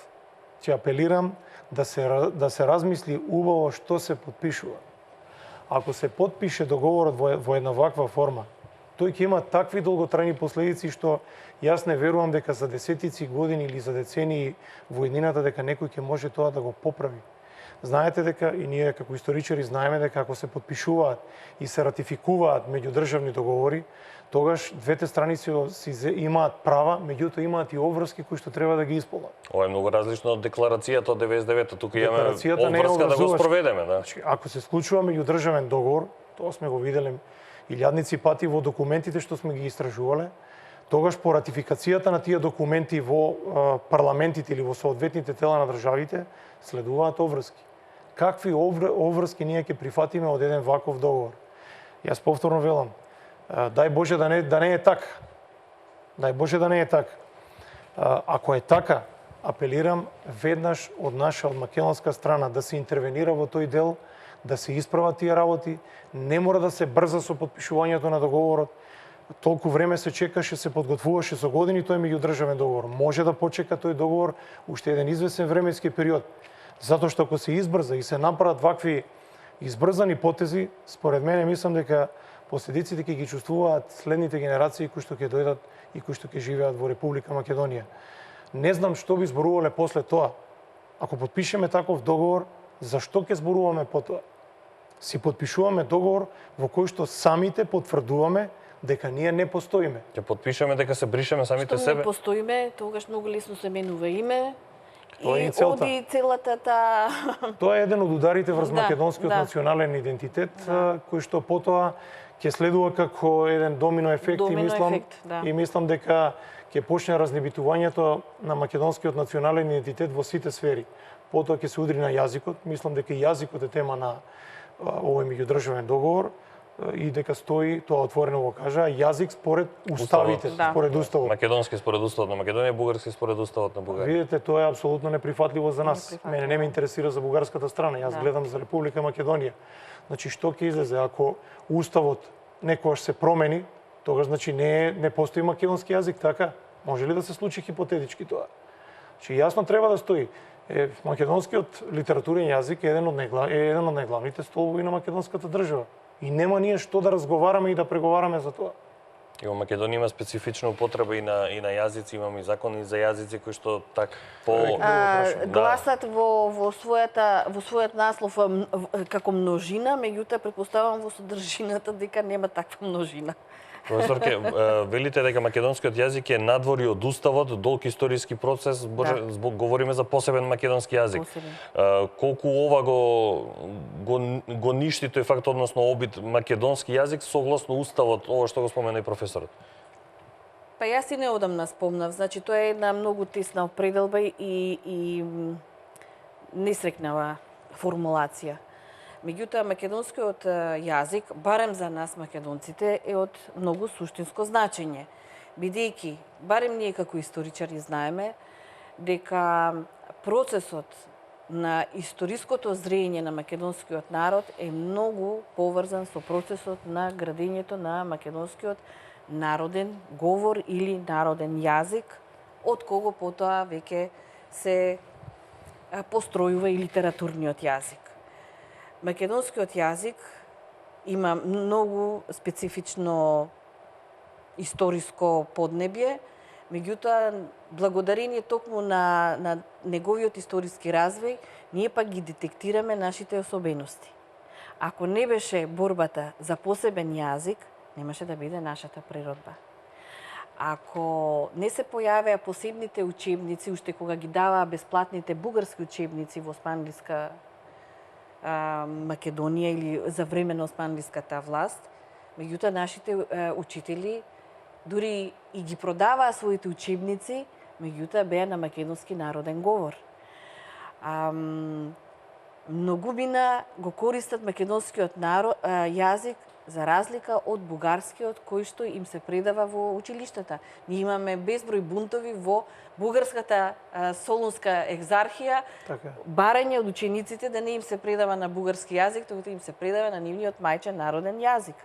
ќе апелирам да се размисли убаво што се подпишува. Ако се подпише договорот во една ваква форма, тој ќе има такви долготрајни последици што јас не верувам дека за десетици години или за децении во еднината дека некој ќе може тоа да го поправи. Знаете дека и ние како историчари знаеме дека ако се подпишуваат и се ратификуваат меѓудржавни договори, тогаш двете страни си имаат права, меѓутоа имаат и обврски кои што треба да ги исполнат. Ова е многу различно од декларацијата од 99-та, тука имаме обврска да го спроведеме, да. Значи, ако се склучува меѓудржавен договор, тоа сме го виделе илјадници пати во документите што сме ги истражувале, тогаш по ратификацијата на тие документи во парламентите или во соодветните тела на државите следуваат обврски. Какви обврски ние ќе прифатиме од еден ваков договор? Јас повторно велам, дај Боже да не е така. Дај Боже да не е така. Ако е така, апелирам веднаш од наша, од македонска страна, да се интервенира во тој дел, да се исправат тие работи. Не мора да се брза со потпишувањето на договорот. Толку време се чекаше, се подготвуваше со години тој меѓудржавен договор. Може да почека тој договор уште еден извесен временски период. Затоа што ако се избрза и се направат вакви избрзани потези, според мене мислам дека последиците ќе ги чувствуваат следните генерации кои што ќе дојдат и кои што ќе живеат во Република Македонија. Не знам што би зборувале после тоа. Ако подпишеме таков договор, зашто ќе зборуваме потоа? Си подпишуваме договор во кој што самите потврдуваме дека ние не постоиме. Ќе подпишеме дека се бришеме самите Што себе. не постоиме, тогаш многу лесно се менува име. Тоа е И и целта. оди целата та... Тоа е еден од ударите врз Да, македонскиот да. национален идентитет, кој што потоа ќе следува како еден домино ефект Домино и мислам ефект, да. и мислам дека ќе почне разнебитувањето на македонскиот национален идентитет во сите сфери. Потоа ќе се удри на јазикот, мислам дека и јазикот е тема на овој меѓудржавен договор и дека стои, тоа отворено го кажа, јазик според уставите, Да. според уставот. Македонски според уставот на Македонија, бугарски според уставот на Бугарија. Видите, тоа е апсолутно неприфатливо за нас. Неприфатливо. Мене не ме интересира за бугарската страна, јас Да. гледам за Република Македонија. Значи, што ќе излезе ако уставот некогаш се промени, тогаш значи не постои македонски јазик, така? Може ли да се случи хипотетички тоа? Значи, јасно треба да стои. Македонскиот литературен јазик е еден од најглавните столбови на македонската држава. И нема ние што да разговараме и да преговараме за тоа. И во Македонија има специфична употреба и на јазици, имаме и закони за јазици кои што по Гласат во својот наслов како множина, меѓутоа претпоставувам во содржината дека нема таква множина. Професорке, велите дека македонскиот јазик е надвори од уставот, долг историски процес, говориме за посебен македонски јазик. Посебен. Колку ова го ништи тој факт, односно обид македонски јазик согласно уставот, ова што го спомена и професорот? Па јас и неодамна спомнав, значи тоа е една многу тесна определба и несрекнава формулација. Меѓутоа, македонскиот јазик, барем за нас македонците, е од многу суштинско значење. Бидејќи, барем ние како историчари знаеме, дека процесот на историското зрење на македонскиот народ е многу поврзан со процесот на градењето на македонскиот народен говор или народен јазик, од кого потоа веќе се постројува и литературниот јазик. Македонскиот јазик има многу специфично историско поднебје, меѓутоа, благодарение токму на неговиот историски развој, ние пак ги детектираме нашите особености. Ако не беше борбата за посебен јазик, немаше да биде нашата природба. Ако не се појавеа посебните учебници, уште кога ги даваа бесплатните бугарски учебници во Османлиска Македонија или за време на османлиската власт, меѓутоа нашите учители дури и ги продаваа своите учебници, меѓутоа беа на македонски народен говор. Многумина го користат македонскиот јазик за разлика од бугарскиот кој што им се предава во училиштата. Ние имаме безброј бунтови во бугарската Солунска екзархија, Така. барање од учениците да не им се предава на бугарски јазик, туку да им се предава на нивниот мајчен народен јазик.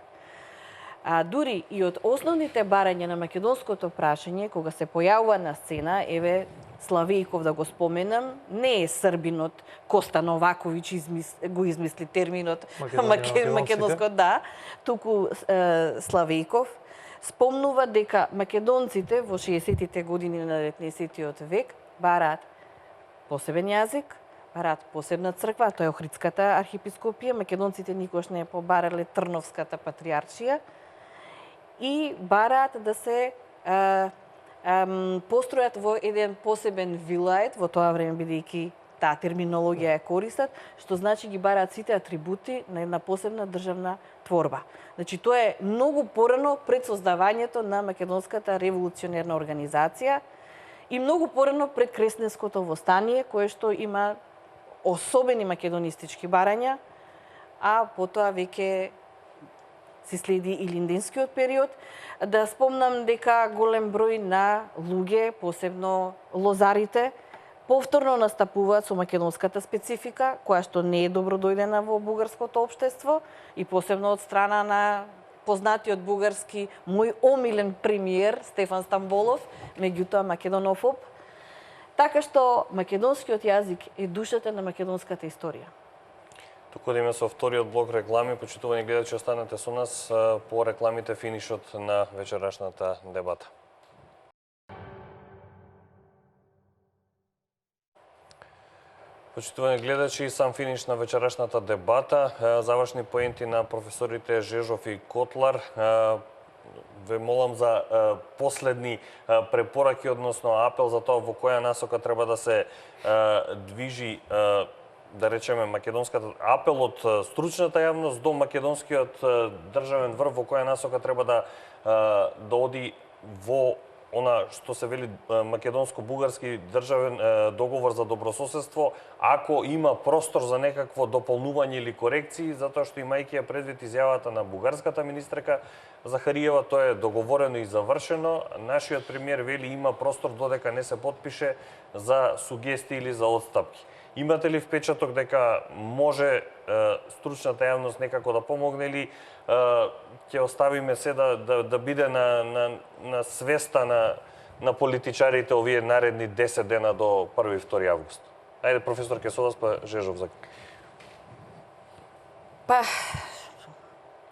Дури и од основните барања на македонското прашање, кога се појавува на сцена, еве Славејков да го споменам, не е србинот Коста Новаковиќ го измисли терминот македонскот, да, туку Славејков спомнува дека македонците во 60-тите години на 19-тиот век бараат посебен јазик, бараат посебна црква, тоа е Охридската архиепископија, македонците никош не побарале Трновската патриаршија и бараат да се постројат во еден посебен вилает, во тоа време бидејќи таа терминологија ја користат, што значи ги бараат сите атрибути на една посебна државна творба. Значи тоа е многу порано пред создавањето на македонската револуционерна организација и многу порано пред Кресненското востание, кое што има особени македонистички барања, а потоа веќе се следи и линденскиот период. Да спомнам дека голем број на луѓе, посебно лозарите, повторно настапуваат со македонската специфика, која што не е добродојдена во бугарското општество и посебно од страна на познатиот бугарски, мој омилен премиер Стефан Стамболов, меѓутоа македонофоб. Така што македонскиот јазик е душата на македонската историја. Туку одиме со вториот блок реклами. Почитувани гледачи, останете со нас по рекламите, финишот на вечерашната дебата. Почитувани гледачи, сам финиш на вечерашната дебата. Завршни поенти на професорите Жежов и Котлар. Ве молам за последни препораки, односно апел за тоа во која насока треба да се движи, да речеме, македонската апел од стручната јавност до македонскиот државен врв, во која насока треба да оди во она што се вели македонско-бугарски државен договор за добрососедство, ако има простор за некакво дополнување или корекции, затоа што имајќи ја предвид изјавата на бугарската министерка Захариева, тоа е договорено и завршено. Нашиот премиер вели има простор додека не се потпише за сугестии или за отстапки. Имате ли впечаток дека може стручната јавност некако да помогне или ќе оставиме се да биде на свеста на политичарите овие наредни 10 дена до 1-2 август? Ајде, професор, ке со вас, па Жежов за... Па,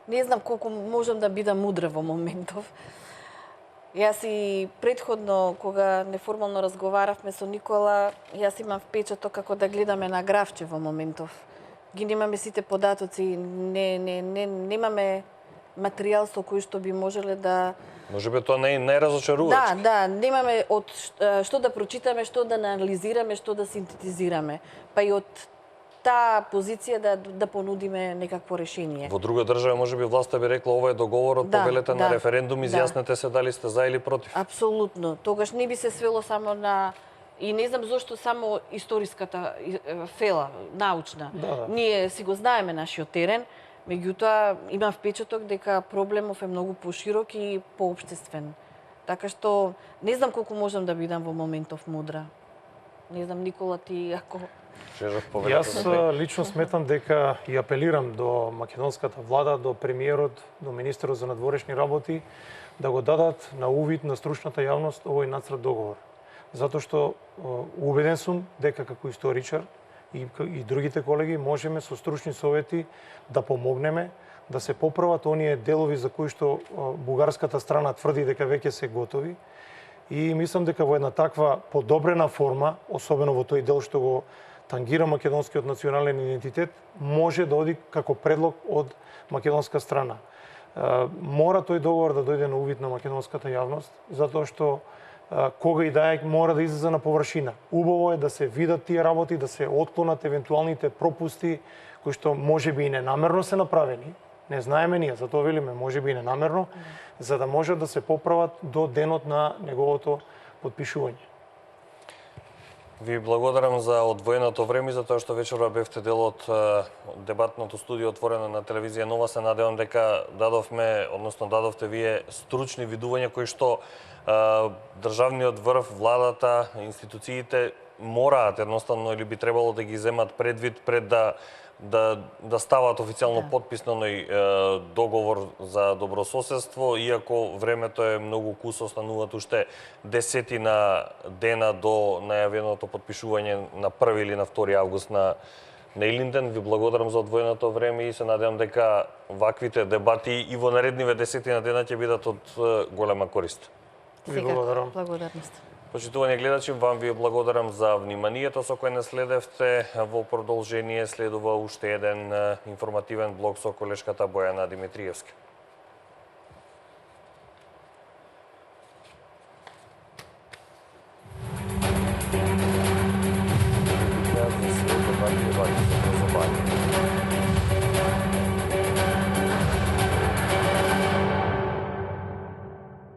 не знам колку можам да бидам мудра во моментов. Јас и предходно, кога неформално разговаравме со Никола, јас имам впечаток како да гледаме на графче во моментов. Ги немаме сите податоци, немаме материјал со кој што би можеле да... Може би тоа не е најразочарувачки. Да, немаме од што да прочитаме, што да анализираме, што да синтетизираме. Па и од таа позиција да понудиме некакво решение. Во друга држава може би власта би рекла ова е договорот, повелете на референдум, изјаснете се дали сте за или против. Апсолутно. Тогаш не би се свело само на... И не знам зошто само историската фела, научна. Ние си го знаеме нашиот терен, меѓутоа имам впечаток дека проблемов е многу поширок и поопштествен. Така што не знам колку можам да бидам во моментов мудра. Не знам, Никола, ти ако... Јас лично сметам дека и апелирам до македонската влада, до премиерот, до министерот за надворешни работи, да го дадат на увид на стручната јавност овој нацрт договор. Затоа што убеден сум дека како историчар и другите колеги можеме со стручни совети да помогнеме да се поправат оние делови за кои што бугарската страна тврди дека веќе се готови. И мислам дека во една таква подобрена форма, особено во тој дел што го тангира македонскиот национален идентитет, може да оди како предлог од македонска страна. Мора тој договор да дојде на увид на македонската јавност, затоа што кога и да е, мора да излезе на површина. Убаво е да се видат тие работи, да се отклонат евентуалните пропусти кои што може би и ненамерно се направени. Не знаеме ние, затоа велиме може би и ненамерно, за да може да се поправат до денот на неговото подпишување. Ви благодарам за одвоеното време, за тоа што вечерва бевте дел од дебатното студио отворено на телевизија Нова. Се надевам дека дадовте вие стручни видувања кои што државниот врв, владата, институциите мораат едноставно или би требало да ги земат предвид пред да стават официјално подпис на договор за добрососедство, иако времето е многу кусо, остануваат уште десетина дена до најавеното подпишување на 1 или на 2 август на Илинден. Ви благодарам за одвоеното време и се надевам дека ваквите дебати и во наредниве десетина дена ќе бидат од голема корист. Ви благодарам. Благодарност. Почитувани гледачи, вам ви благодарам за вниманието со кое не следевте. Во продолжение следува уште еден информативен блог со колешката Бојана Димитриевска.